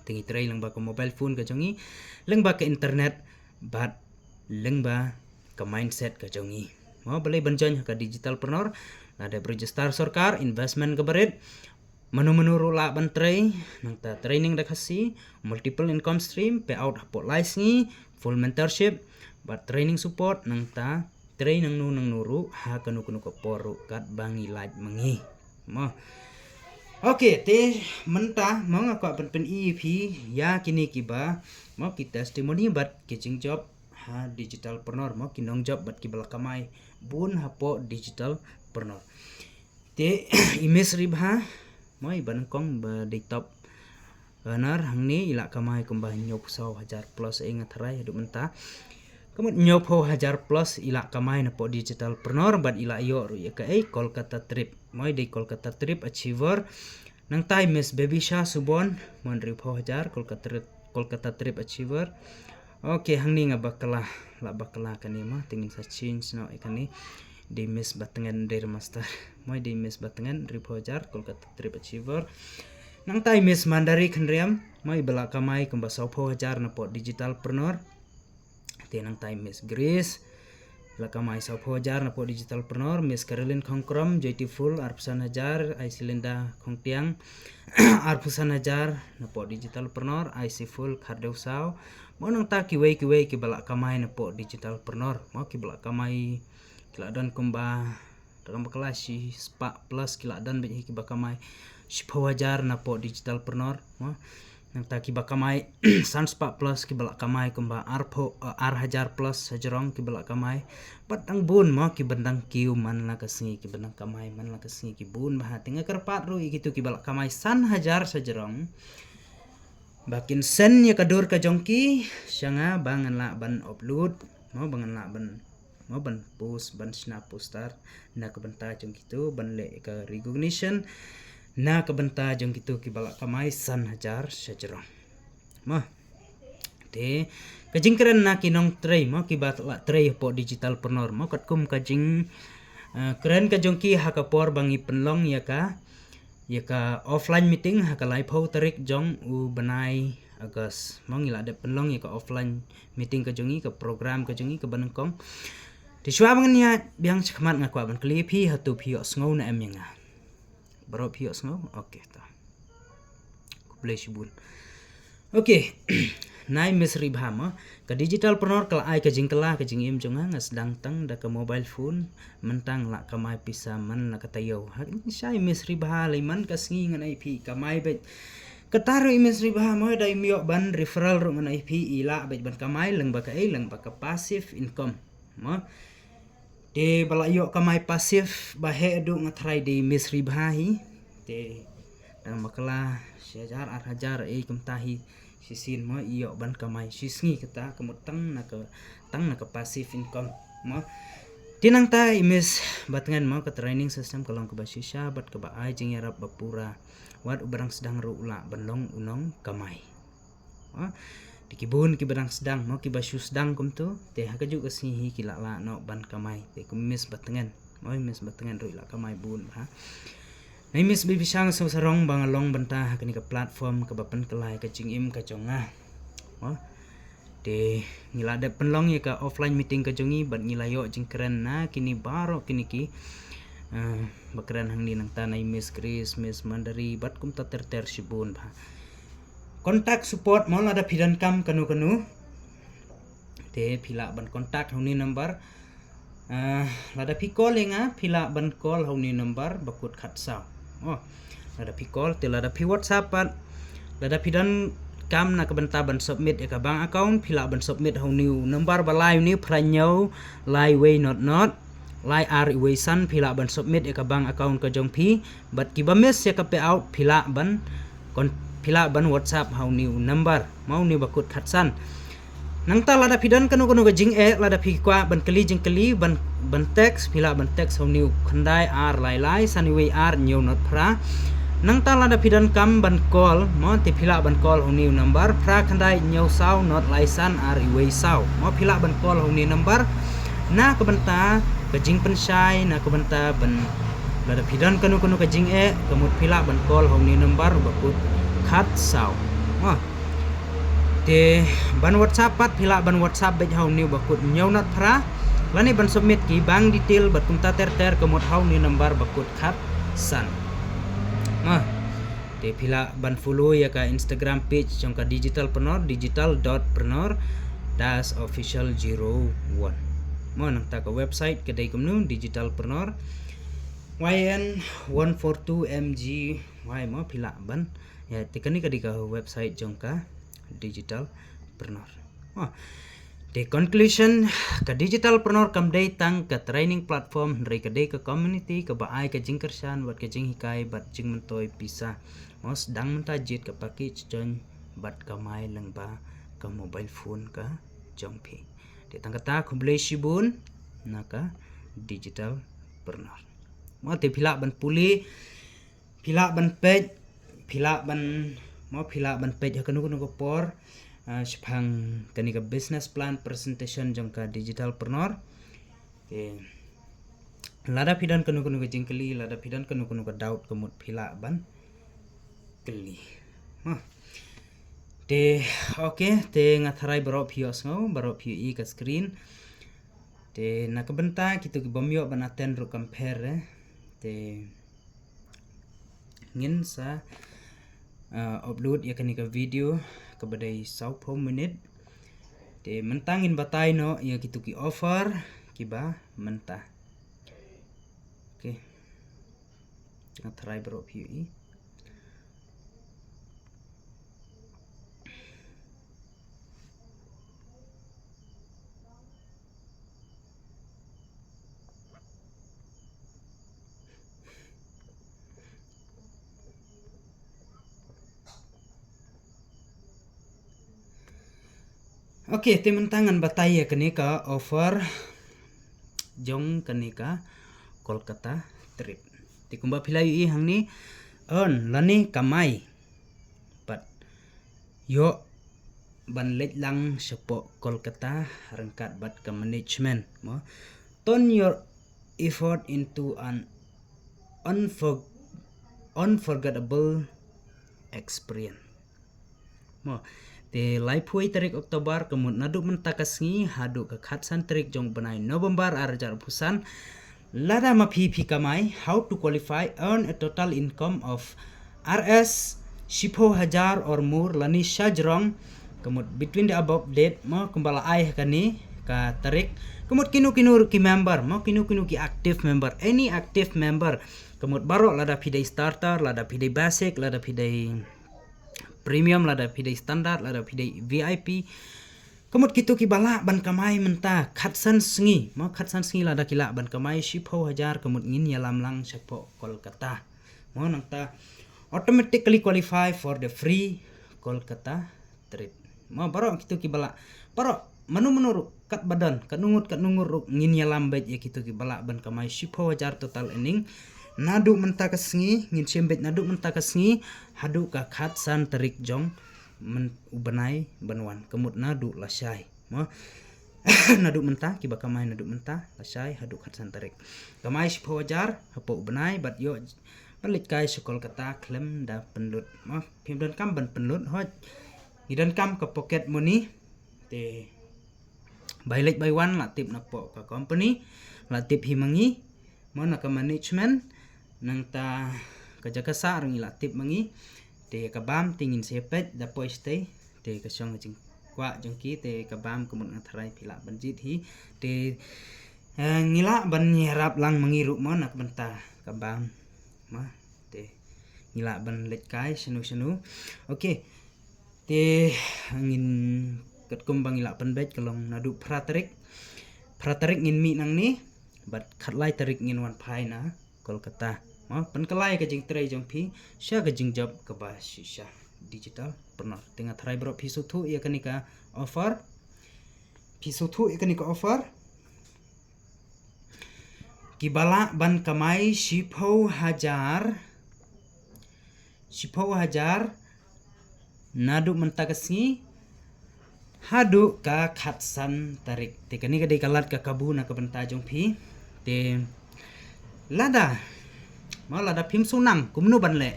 tingi tray lang ba ka mobile phone ka jongi lang ba ka internet bat lang ba ka mindset ka jongi mo balai banjon ka digital preneur ada register sarkar investment ka baret menu rola ban tray nang ta training da khasi multiple income stream payout hapo license full mentorship bat training support nang ta tray nang nuru ha kanu ko poru kat bangi like mangi mo oke te menta mong ako pen EP ya kini kiba mo ki testimony bat kitching job ha digital preneur mo kinong job bat ki balakamai bun hapo digital preneur te image ribha moi ban kong ba di top earner hangni ila kamai kumba nyop 1000 plus ingat harai hadu menta kamut nyop 1000 plus ila kamai na po digital preneur bat ila yo ru ya ka Kolkata trip moi di Kolkata trip achiever nang time miss baby sha subon mon ri 1000 Kolkata Kolkata Trip Achiever. Okay, hang ni nga bakala kani mah tingin sa change no ikani di miss batengan dari master. Moi di miss batengan ripojar Kolkata Trip Achiever. Nang tay miss mandari khenriam moi bala kamai kemba 10,000 na po digitalpreneur. Nang tay miss Grace bala kamai 10,000 na po digitalpreneur. Miss Caroline Khongkrom Joyful 1,000 Aisylinda Khongtiang 1,000 na po digitalpreneur. IC Full Kardeusaw mo nang ta kiway ki bala kamay na po digitalpreneur. Mo ki bala kamay kiladan kumba dalam kelas si spa plus kiladan banyak ki bakamay 10,000 na po digitalpreneur. Mo nang ta ki bakamay san spa plus ki bala kamay kumba R1000 plus sajarong ki bala kamay patang bun mo ki bandang kiu man la kasngi ki bandang kamay man la kasngi ki bun bahati nga karpat ro ikitu ki bala kamay san hajar sajarong bakin sen ya kadur ka jongki syanga bangan la ban upload mo bangan la ban mo ban post ban snap poster na kabanta jongki tu ban le ka recognition na kabanta jong gitu ki bala kamay san hajar sajarong mo te kajing keren na kinong tray mo ki batla tray po digitalpreneur mo katkum kajing keren ka jongki hakapor bangi penlong ya ka offline meeting haka live ho tarik jong u banai agas mo ngila de penlong ya ka offline meeting ka jongi ka program ka jongi ka banengkong di syua bangen ya biang chakmat ngakwa ban klipi hatu pio sngow na emyanga baro pio sngow okay ta kublay shibun okay nai misri bhama ka digitalpreneur kala ai ka jingkala ka jingim jonga ngas dang tang da ka mobile phone mentang la kamai pisa man la katayo sai misri bha leiman ka sngi ngan ip kamai bet kataro misri bha mo dai mio ban referral ro ngan ip ila bet ban kamai leng ba ka passive income mo de bala yo kamai pasif bahe du ngatrai di misri bahi de dan makala syajar 1,000 kumtahi sisin mo iyo ban kamai sisngi kata kemutang na ka pasif income mo tinang ta imis batengan mo ke training system kalong ke basisya bat ke baai jing yarap bapura wat ubarang sedang ru ula bandong unong kamai mo di kibun ki barang sedang mo ki basu sedang kum tu te ha kaju kasihi ki la no ban kamai te kumis batengan mo mis batengan ru la kamai bun ha nai mis bi bisang so sarong bangalong banta kini ka platform ka bapan kelai ka jingim ka jonga mo te ngila de penlong ya ka offline meeting ka jongi bat ngilayo jing keren na kini baro kini ki bakran hang ni nang tanai mis Chris mis Mandari bat kum ta ter sibun ba kontak support mo ada pidan kam kanu te pila ban kontak hauni number lada pikol nga pila ban call hauni number bakut khatsa lada pikol te lada pi whatsapp pat lada pidan kam na kabanta ban submit ka bank account pila ban submit hauni number balai ni pranyo lai way not lai ari way san pila ban submit ka bank account ka jong pi bat kibames ya ka payout pila ban whatsapp hauni number mau ni bakut khatsan nang ta lada pidan kanu ga jing lada pi kwa ban kali jing kali ban text pila ban text hauni khandai ar lai saniwe ar new not pra nang ta lada pidan kam ban call mo te pila ban call hauni number pra khandai new saw not lai san ar iwe saw mo pila ban call hauni number na ka banta ka jing pensai na ka banta ban lada pidan kanu ga jing kamut pila ban call hauni number bakut khat saw te ban whatsapp pat pila ban whatsapp bet hau ni bakut nyaunat pra lani ban submit ki bang detail batum ta ter kemut hau ni number bakut khat san te pila ban follow ya ka Instagram page jong ka digital.preneur -official01 mo nang ta ka website kedai kumnu digitalpreneur yn142mg y mo pila ban ya tekani kadika website jongka digitalpreneur the conclusion ka digitalpreneur kam day tang ka training platform dari ka day ka community ka baai ka jing kersan wat ka jing hikai bat jing mentoy pisa mos dang menta jit ka package jon bat kamai lang ba ka mobile phone ka jongpi de tang kata kublay shibun naka digitalpreneur mo te pila ban puli pila ban page pila ban mau phila ban page kanu kanu ko por sepang kani ka business plan presentation jong ka digital preneur lada pidan kanu kanu ka jingkeli lada pidan kanu kanu ka doubt kemut phila ban keli te te ngatharai barok phios ngau barok phiu I ka screen te nakabenta kitu ki bomyo ban attend ro compare te ngin sa upload ya kani ka video ka badai 60 minute te mentangin batai no ya kitu ki offer kiba mentah ngatharai barok phiu I te mentangan batai ya kani ka offer jong kani ka Kolkata trip ti kumba philai I hang ni earn lani kamai but yo ban let lang sepo Kolkata rangkat bat ka management mo turn your effort into an unforgettable experience mo te lai phui tarik Oktober kemut naduk mentakasngi hadu ka khatsan tarik jong benai November arjar pusan lada ma phi kamai how to qualify earn a total income of Rs 10,000 or more lani shajrong kemut between the above date mo kembala ai kani ka tarik kemut kinu ki member mo kinu ki active member any active member kemut barok lada pidai starter lada pidai basic lada pidai premium lada pidai standard lada pidai VIP kemut kitu ki bala ban kamai menta khatsan sngi mo khatsan sngi lada kila ban kamai 10,000 kemut ngin yalam lang sepo Kolkata mo nangta automatically qualify for the free Kolkata trip mo barok kitu ki bala barok manu kat badan kat nungur ngin yalam bet ya kitu ki bala ban kamai 10,000 total ening nadu menta kasngi ngin sembet nadu menta kasngi hadu ka khatsan tarik jong ubanai banwan kemut nadu lasai mo nadu menta ki bakamai nadu menta lasai hadu khatsan tarik kamai 10,000 hapo ubanai bat yo balik kai sekol kata klem da penlut mo phim dan kam ban penlut hot idan kam ka pocket money te by late by one la tip na po ka company la tip himangi mo na ka management nang ta kajaga sa rang ila tip mangi te kabam tingin sepet da poiste te kasong jing kwa jengki te kabam kemut ngatharai phila banjit hi te ngila ban nyerap lang mangiru mo nak benta kabam ma te ngila ban let kai senu te angin kat kumbang ila penbet kalong nadu pratarik ngin mi nang ni bat khatlai tarik ngin wan phai na Kolkata ma penkelai ka jing trai jong phi sha ka jing job ka ba shisha digital pernah tengah try bro pisu thu ya kanika offer kibala ban kamai 10,000 nadu mentakasngi hadu ka khatsan tarik te kanika de kalat ka kabu na ka benta jong phi te lada phim sunang kumnu banle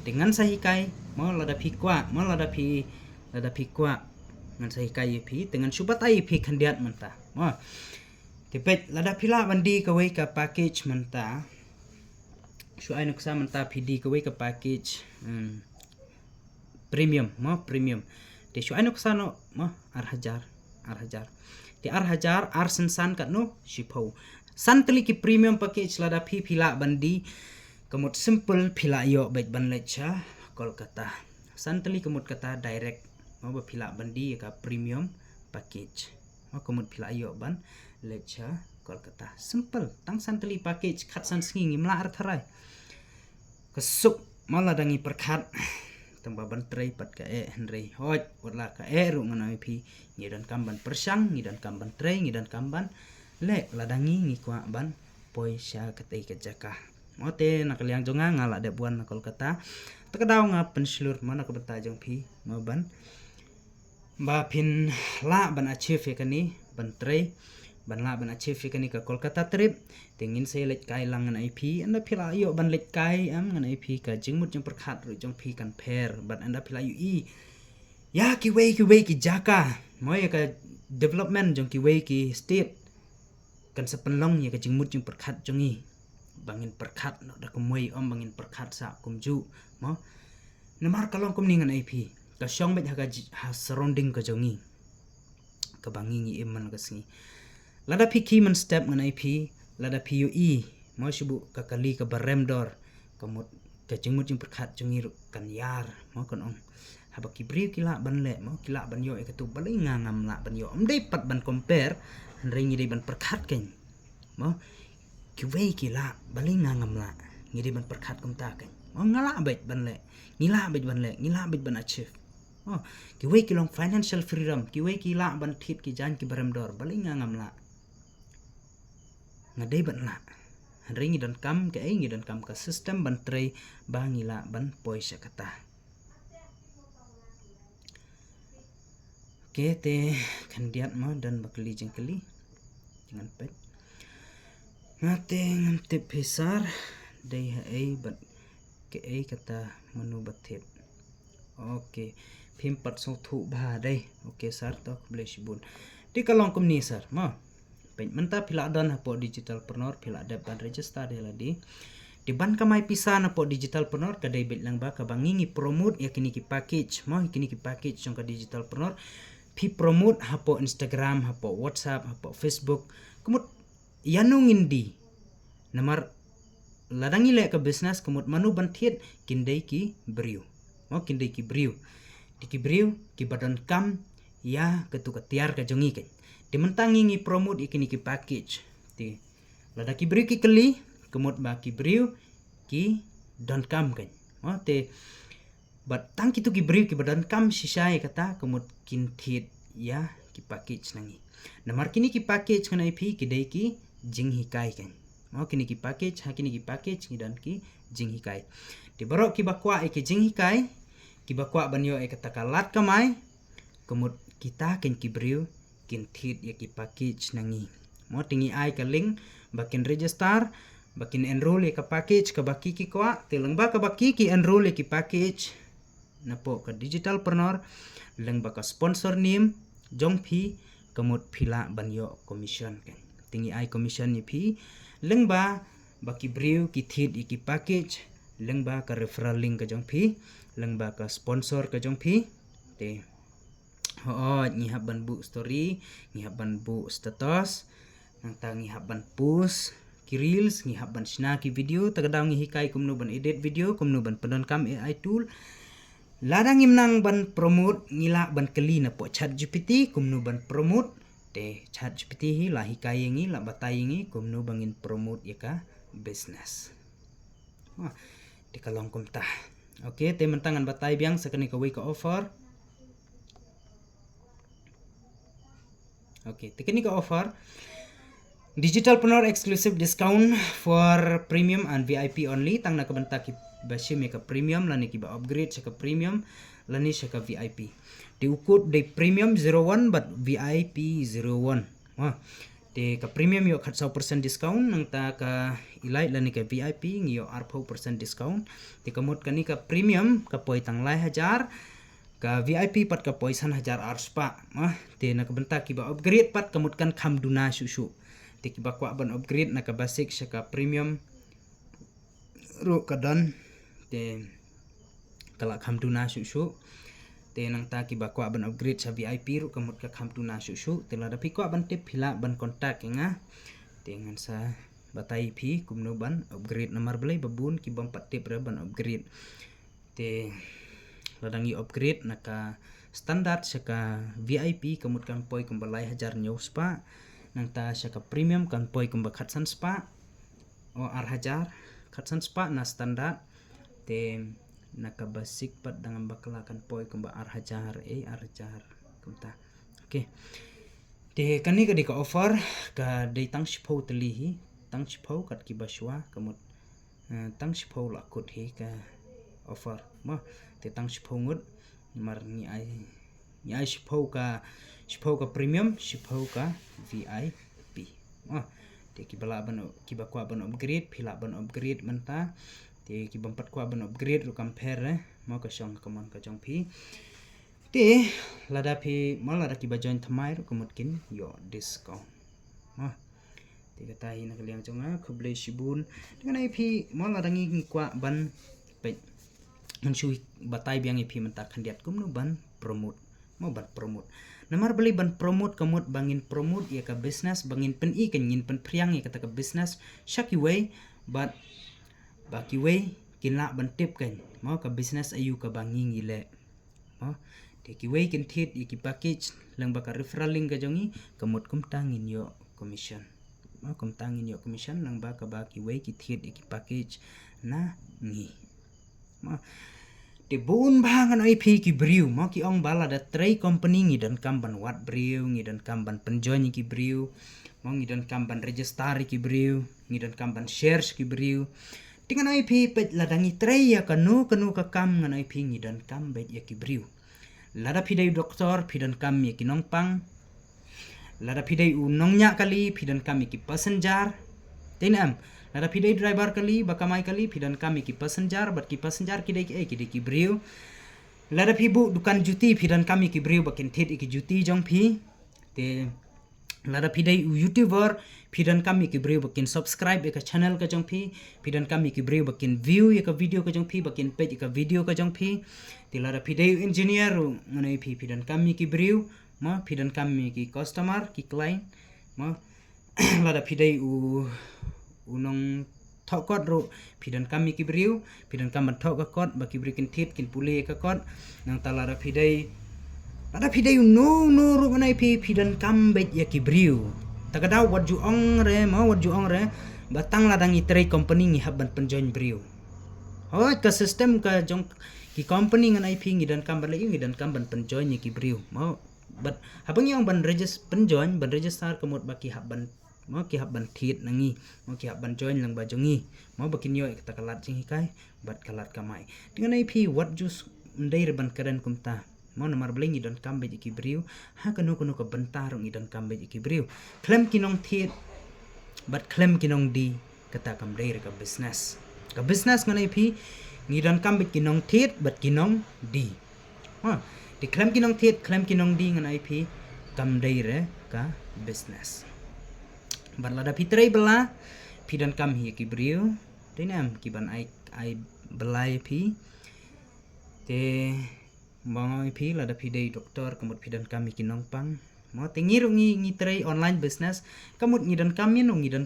dengan sahikai mau lada pikwa ngan sahikai phi dengan subatai phi khandiat menta mo tepet lada phila bandi ka wei ka package menta su ai nuksa menta pd ka wei ka package premium te su ai nuksa no mo ar hajar te ar hajar ar sensan kat no shipau santli ki premium package lada phi phila bandi kemut simple phila yo bet ban lecha Kolkata santli kemut kata direct mau ba phila bandi ka premium package mau kemut phila yo ban lecha Kolkata simple tang santli package khatsan singi mla ar tharai kesuk mala dangi perkhat tamba ban trai pat ka henry hoj wala ka ru nganai phi ngidan kamban persang ngidan kamban trai ngidan kamban le ladangi ngikwa ban poisha katai ka jaka mote nakaliang jonga ngala de buan na Kolkata takadaw nga penslur mana ka bata jong phi ma ban ba phin la ban achieve kani ban tray ban la ban achieve kani ka Kolkata trip tingin se lek kai lang ngan IP anda phila yo ban lek kai am ngan IP ka jingmut jong perkhat ru jong phi kan pher ban anda phila yu i ya ki wei ki jaka moy ka development jong ki wei ki state kan sepenlong ya ka jingmut jong perkhat jong i bangin perkhat no da kumoi om bangin perkhat sa kumju mo namar kalong kum ningan IP ka syong bet ha surrounding ka jong i ka bangi ngi eman ka singi lada phi man step ngan IP lada PUE mo sibu ka kali ka baremdor kamut ka jingmut jing perkhat jong i kan yar mo kan ong haba kibri kila ban le mo kila ban yo e ka tu balai ngam la ban yo om dei pat ban compare ring ngi ban perkhat ken mo kiwei kila balai ngam la ngi ban perkhat kum ta ken mo ngala bet ban le ngila bet ban achieve oh kiwei kilong financial freedom kiwei kila ban thit ki jan ki baremdor balai ngam la ngadei ban la ring ngi dan kam ke ngi dan kam ka system ban tray ba ngila ban poisa kata ke te kandiat mo dan bakli jengkeli jangan pet ngate ngam tip besar dei hai bat ke kata menu batit oke phim pat so thu ba dei oke sar to bless bun di kalong kum ni sar mo pen menta phila don hapo digital preneur phila dep ban register de la di ban kamai pisa na po digital preneur ka dei bet lang ba ka bangingi promote ya kini ki package mo kini ki package jong ka digital preneur pi promote hapo Instagram hapo WhatsApp hapo Facebook kumut yanungin di namar ladangi le ka business kumut manu bantiet kindai ki briu mo kindai ki briu ki badan kam ya ketu ketiar ka jongi ke di mentangi ngi promote ikini ki package ti lada ki briu ki keli kumut ba ki briu ki don kam ke mo te bat tang kitu ki briu ki badan kam sisai kata kumut kin thit ya ki package nangi namar kini ki package kana IP ki dei ki jing hikai kan mo kini ki package hakini ki package ngidan ki jing hikai di barok ki bakwa ki jing hikai ki bakwa banyo kata kalat kamai kumut kita ken ki briu kin thit ya ki package nangi mo tingi ai ka link bakin register bakin enroll ka package ka baki ki kwa telang ba ka baki ki enroll ki package napo ka digital preneur leng baka sponsor nim jong phi kamut phila banyo commission kan tingi ai commission ni phi leng ba baki briu ki thit ki package leng ba ka referral link ka jong phi leng ba ka sponsor ka jong phi te ho ni haban bu story ni haban bu status nang tangi haban post ki reels ni haban sna ki video tagadaw ngi hikai kumno ban edit video kumno ban pedon kam AI tool ladang imnang ban promote ngila ban keli na po chat GPT kumno ban promote te chat GPT hi la hikai ngi la batai ngi kumno bangin promote yaka business te kalong kumta oke te mentangan batai biang sakani ka wei ka offer oke te kini ka offer digital preneur exclusive discount for premium and VIP only tang na kabanta ki basim ka premium lani ki ba upgrade sa ka premium lani sa ka VIP di ukut de premium 01 but VIP 01 te ka premium yo khat 100% discount nang ta ka ilai lani ka VIP ngiyo 4% discount te kamot kani ka premium ka poi tang lai 1000 ka VIP pat ka poi san 1000 arspa te na kabanta ki ba upgrade pat kamot kan khamduna susu te ki ba kwa ban upgrade na ka basic sa ka premium ro kadan te kala khamduna susu te nang ta ki ba kwa ban upgrade sa VIP ro kamot ka khamduna susu te la da pi kwa ban tip phila ban contact nga te ngan sa batai phi kumno ban upgrade namar belai babun ki bam pat tip ra ban upgrade te ladangi upgrade naka standard saka VIP kamut kan poi kumbalai 1000 nyaw spa nang ta saka premium kan poi kumba khatsan spa o ar 1000 khatsan spa na standard te naka basic pat dengan bakla kan poi kumba ar 1000 ar 1000 kumta oke te kani ka di ka offer ka dei tang shipho telihi tang shipho kat ki baswa kamut tang shipho lakut hi ka offer mo te tang shphongut mar ni ai shpho ka premium shpho ka VIP mo te ki bala ban ki ba kwa ban upgrade phila ban upgrade manta te ki bampat kwa ban upgrade ru compare mo ka shong kamon ka jong phi te lada phi mo lada ki ba join thamai ru kumut kin yo discount mo te kata hi na kaliang chonga khuble shibun dengan ai phi mo lada ngi kwa ban pe shui batai biang phi menta khandiat kum nu ban promote mo ban promote namar beli ban promote kamut bangin promote ya ka business bangin pen I kan ngin pen priang ya kata ka business shaki way but baki way kinla ban tip kan mo ka business ayu ka banging ile mo te ki way kin thit ki package lang ba ka referral link ka jongi kamut kum tangin yo commission mo kum tangin yo commission lang ba ka baki way ki thit ki package na ngi mo te bun bangan ai phi ki briu mo ki ong bala da tray company ngi dan kamban wat briu ngi dan kamban penjoin ki briu mo ngi dan kamban register ki briu ngi dan kamban shares ki briu tingan ai phi pet ladangi tray ya kanu ka kam ngan ai phi ngi dan kam bet ya ki briu lada phi dai doktor phi dan kam ya ki nong pang lada phi dai unong nya kali phi dan kam ki passenger tinam lada phi dai driver kali bakamai kali phi dan kam ki passenger bat ki passenger ki dai ki briu lada phi bu dukan juti phi dan kam ki briu bakin thit ki juti jong phi te lada phi dai youtuber phi dan kam ki briu bakin subscribe ka channel ka jong phi dan kam ki briu bakin view ka video ka jong phi bakin page ka video ka jong phi te lada phi dai engineer nganai phi dan kam ki briu mo phi dan kam ki customer ki client mo lada phi dai unong thokot ro phi dan kam ki briu phi dan kam thok ka kot baki brikin thit kin puli ka kot nang talara phi dai lada phi dai no ro nganai phi dan kam bet ya ki briu tagadau wat ju ong re batang ladang itrai company ngi haban penjoin briu hoi ka system ka jong ki company ngan IP ngi dan kam ban ngi dan kam ban penjoin ki briu mau but habang yang ban penjoin ban register kamut baki haban mau ki haban thit nangi mau ki haban join lang ba jongi mau bakin yo kata kalat jing hikai bat kalat kamai dengan IP what jus ndai ban karen kumta mau namar blingi dan kam be ki briu ha kanu ka bentar ngi dan kam be ki briu klem kinong thit but klem kinong di kata kam dai ka business ngan IP ngi dan kam be kinong thit but kinong di ha di klem kinong thit klem kinong di ngan IP kam dai ka business ban lada pitrai bela pi dan kam hi ki briu tinam ki ban ai belai pi te bangai pi lada pi dei doktor kamut pi dan kami ki nongpang mo tingir ngi trai online business kamut ngi dan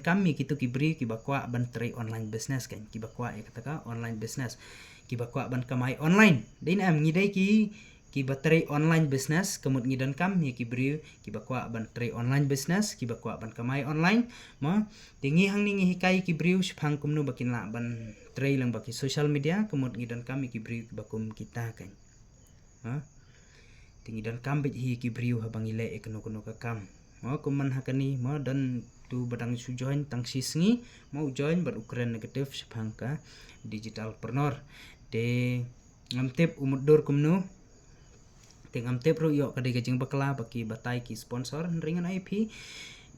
kami kitu ki bri ki bakwa ban trai online business kan ki bakwa ya kata online business ki bakwa ban kamai online dinam ngi dei ki battery online business kamut ngi dan kam ki bri ki bakwa ban tray online business ki bakwa ban kamai online mo tingi hang ningi hikai ki bri phang kumnu bakin la ban tray lang baki social media kamut ngi dan kam ki bri bakum kita kan ha tingi dan kam be hi ki bri habang ile ekno ka kam mo kuman hakani mo dan tu badang su join tang sisngi mo join bar ukren negatif phang ka digitalpreneur de ngamtep umudur kumnu tengam tepro yo kadai gajing bakla baki batai ki sponsor ringan IP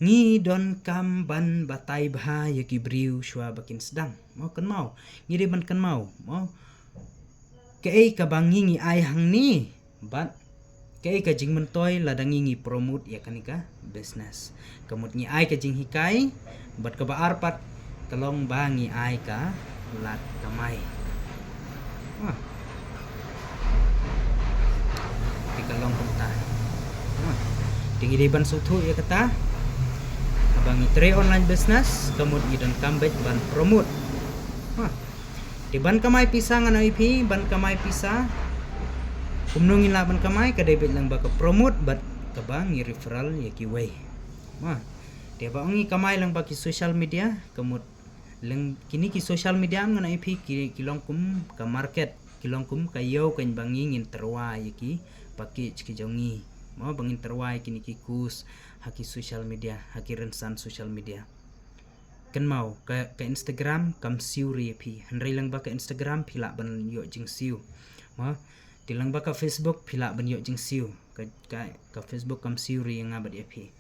ngi don kam ban batai bha ya ki briu shwa bakin sedang mau kan mau ngiri ban kan mau ke ka bangi ngi ai hang ni bat ke ka jing mentoy ladang ngi promote ya kanika business kamut ngi ai ka jing hikai bat ka ba arpat kalong bangi ai ka lat kamai kalong punta tinggi di ban sutu ya kata abang tray online business kamut gidan kambet ban promote di ban kamai pisah ngan IP ban kamai pisah kumnungin la ban kamai kadai bet lang baka promote bat kabang referral ya ki way dia bangi kamai lang baki social media kamut lang kini ki social media ngan IP kilong kum ka market kilong kum kayo kan bangi ngin terwa ya ki package ki jongi mau bangin terwai kini ki kus haki social media haki rensan social media kan mau ke Instagram kam siu ri phi hanrei lang ba ke Instagram phila ban yo jing siu ma tilang ba ka Facebook phila ban yo jing siu ka Facebook kam siu ri nga ba dia phi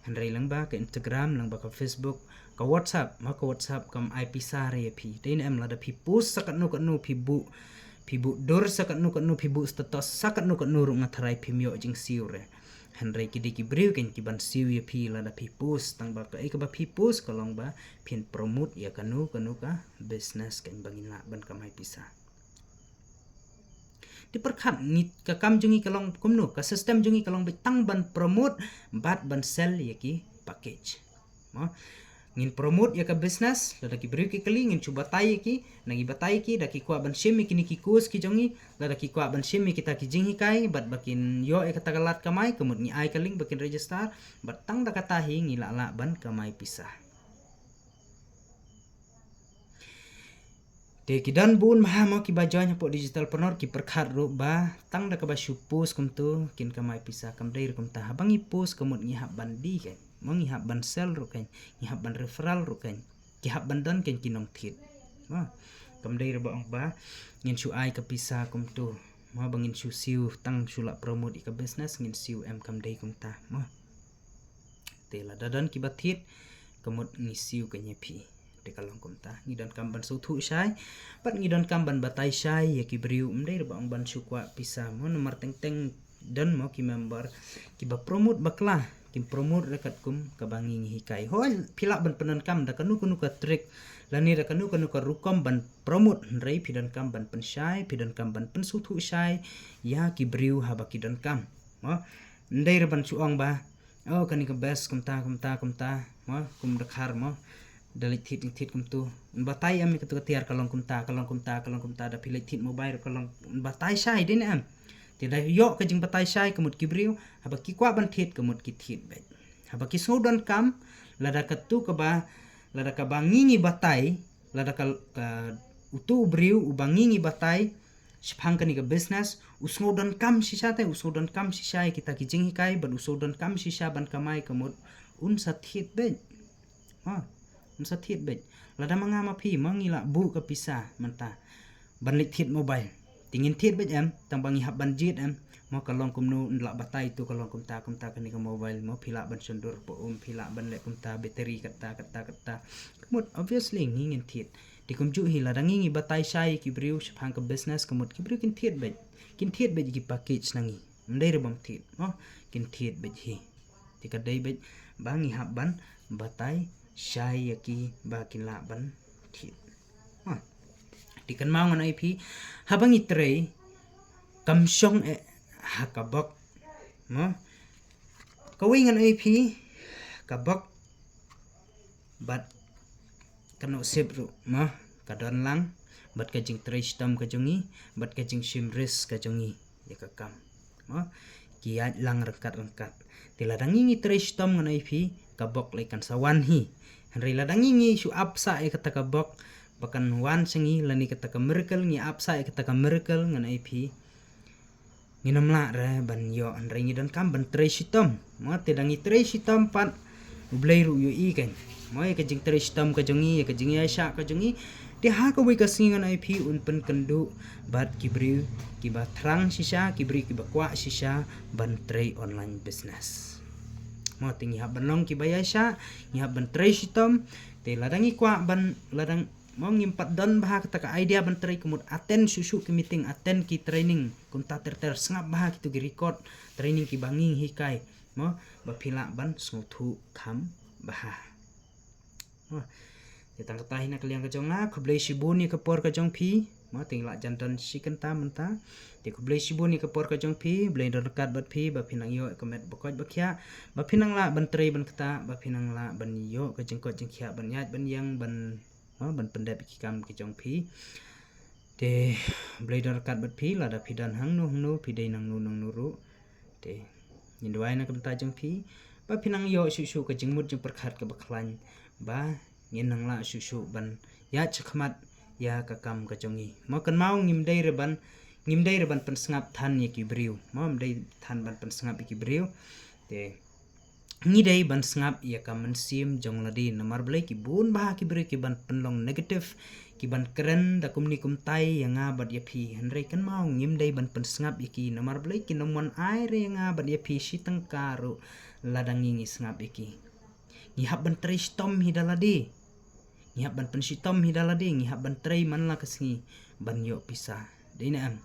hanrei lang ba ke Instagram lang ba ka Facebook ka WhatsApp ma ka WhatsApp kam ai pisa ri phi tein em la da phi post sakat nu phi bu dor sakat nu phi bu status sakat nu ru nga tharai phi yo jing siu re hanrei ki diki briu ken ki ban siu ye phi la da phi post tang ba ka ba phi post kalong ba phin promote ya kanu ka business ken bangina ban kamai pisa di perkhat ni ka kam jungi kalong kumnu ka system jungi kalong betang ban promote bat ban sell ye ki package mo ngin promote ya ka business la da ki briu ki kali ngin cuba tai ki nagi batai ki da ki kwa ban shim ki ni ki kus ki jongi la da ki kwa ban shim kita ki jing hikai bat bakin yo e kata galat kamai kemut ni ai kaling bakin register bat tang da kata hi ngila la ban kamai pisah te kidan bun maha mo ki bajonya po digital penor ki perkhat ru ba tang da ka ba supus kum tu kin kamai pisah kam dai kum ta habangi pus kemut ngi hab bandi kan mongi hab ban sel ru kan ngi hab ban referral ru kan ki hab ban dan kan kinong thit ma kam dai ba ong ba ngin su ai ka pisah kum tu ma bangin su siu tang sula promote ka business ngin siu em kam dai kum ta ma te la dadan ki bathit kemut ngi siu ka nyepi te kalong kum ta ngi dan kam ban su thu sai pat ngi dan kam ban batai sai ya ki briu mdai ba ong ban su kwa pisah mo nomor teng teng dan mo ki member ki ba promote bakla kim promote rekat kum kabangi ngi hikai hol phila ban penan kam da kanu ka trick lani da kanu ka rukom ban promote rei pidan kam ban pensai pidan kam ban pensu thu sai ya ki briu ha ba ki dan kam mo ndai re ban suang ba oh kani ka best kum ta mo kum da khar mo dalit thit kum tu batai am ka tu tiar kalong kum ta da pilai thit mobile kalong batai sai din am tidak yo ke jing batai sai kemut kibriu haba ki kwa ban thit kemut ki thit bet haba ki sodan kam lada katu ka ba lada ka bangingi batai lada ka utu briu ubangingi batai shphang kani ka business usnodan kam sisa kita ki jing hikai ban usodan kam sisa ban kamai kemut unsa thit bet unsa thit bet lada mangama phi mangila bu ka pisa manta ban lit thit mobile tingin thit bet em tang bangi hab ban jit em mo kalong kum nu la batai tu kalong kum ta kani ka mobile mo phila ban sundur po phila ban le kum ta battery kata kemut obviously ngin thit di kum ju hi la dangi batai sai ki briu shphang ka business kemut ki briu kin thit bet ki package nangi ndai re bam thit mo kin thit bet hi ti ka dai bet bangi hab ban batai sai ki ba kin la ban thit dikan mau ngan IP habang itrei kamsyong hakabak mo kawing ngan IP kabak bat kanu sibru mo kadon lang bat ka jing trei stam ka jongi bat ka jing simris ka jongi ya ka kam mo kiat lang rengkat tiladangi ngi trei stam ngan IP kabak lekan sawan hi henry ladangi ngi su apsa kata kabak bakan wan sengi lani kata ka miracle ngi apsa kata ka miracle ngan IP nginam la re ban yo an ringi dan kam ban tre sitam mo te dangi tre sitam pat ublai ru yo i kan mo ka jing tre sitam ka jongi ka jing ya sha ka jongi ti ha ka wi ka singan IP un pen kendu bat kibri ki ba thrang sisa kibri ki ba kwa sisa ban tre online business mo tingi ha ban long ki ba ya sha ngi ha ban tre sitam te ladangi kwa ban ladang mau ngimpat dan bahak taka idea bantrai kemud attend susu ki meeting attend ki training kunta ter sengap bahak itu ki record training ki banging hikai mo bapila ban smuthu kham bah tang kata hina kaliang ka jonga khublei sibuni ka por ka jong phi mo tingla jantan sikenta menta te khublei sibuni ka por ka jong phi blei dekat bat phi ba phinang yo komet bokoj bakhya ba phinang la bantrai ban kata ba phinang la ban yo ka jengkot jengkhya ban yat ban yang ban ban pendap ki kam ki jong phi te blader kat bat phi la da phi dan hang nu phi dei nang nu ru te nyin dwai na kam ta jong phi ba phi nang yo su ka jingmut jing perkhat ka baklan ba ngin nang la su ban ya chkhmat ya ka kam ka jongi mo kan mau ngim dei re ban pen sngap than ye ki briu mo dei than ban pen sngap ki briu te ngidai ban sngap ia ka mensim jong ladi namar blai ki bun bah ki beri ki ban penlong negatif ki ban keren da kumni kum tai yang bat ya phi henrei kan mau ngim dai ban pen sngap iki namar blai ki nomon ai re yang bat ya phi si tengkaru ladang ngi sngap iki ngihap ban trei stom hidaladi ngihap ban pen sitom hidaladi ngihap ban trei man la kasngi ban yo pisah dina am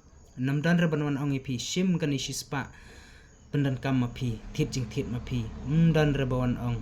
nam dan re ban wan ong ipi sim kan isi spa pendan kam mapi thit jing thit mapi dan re bawan ong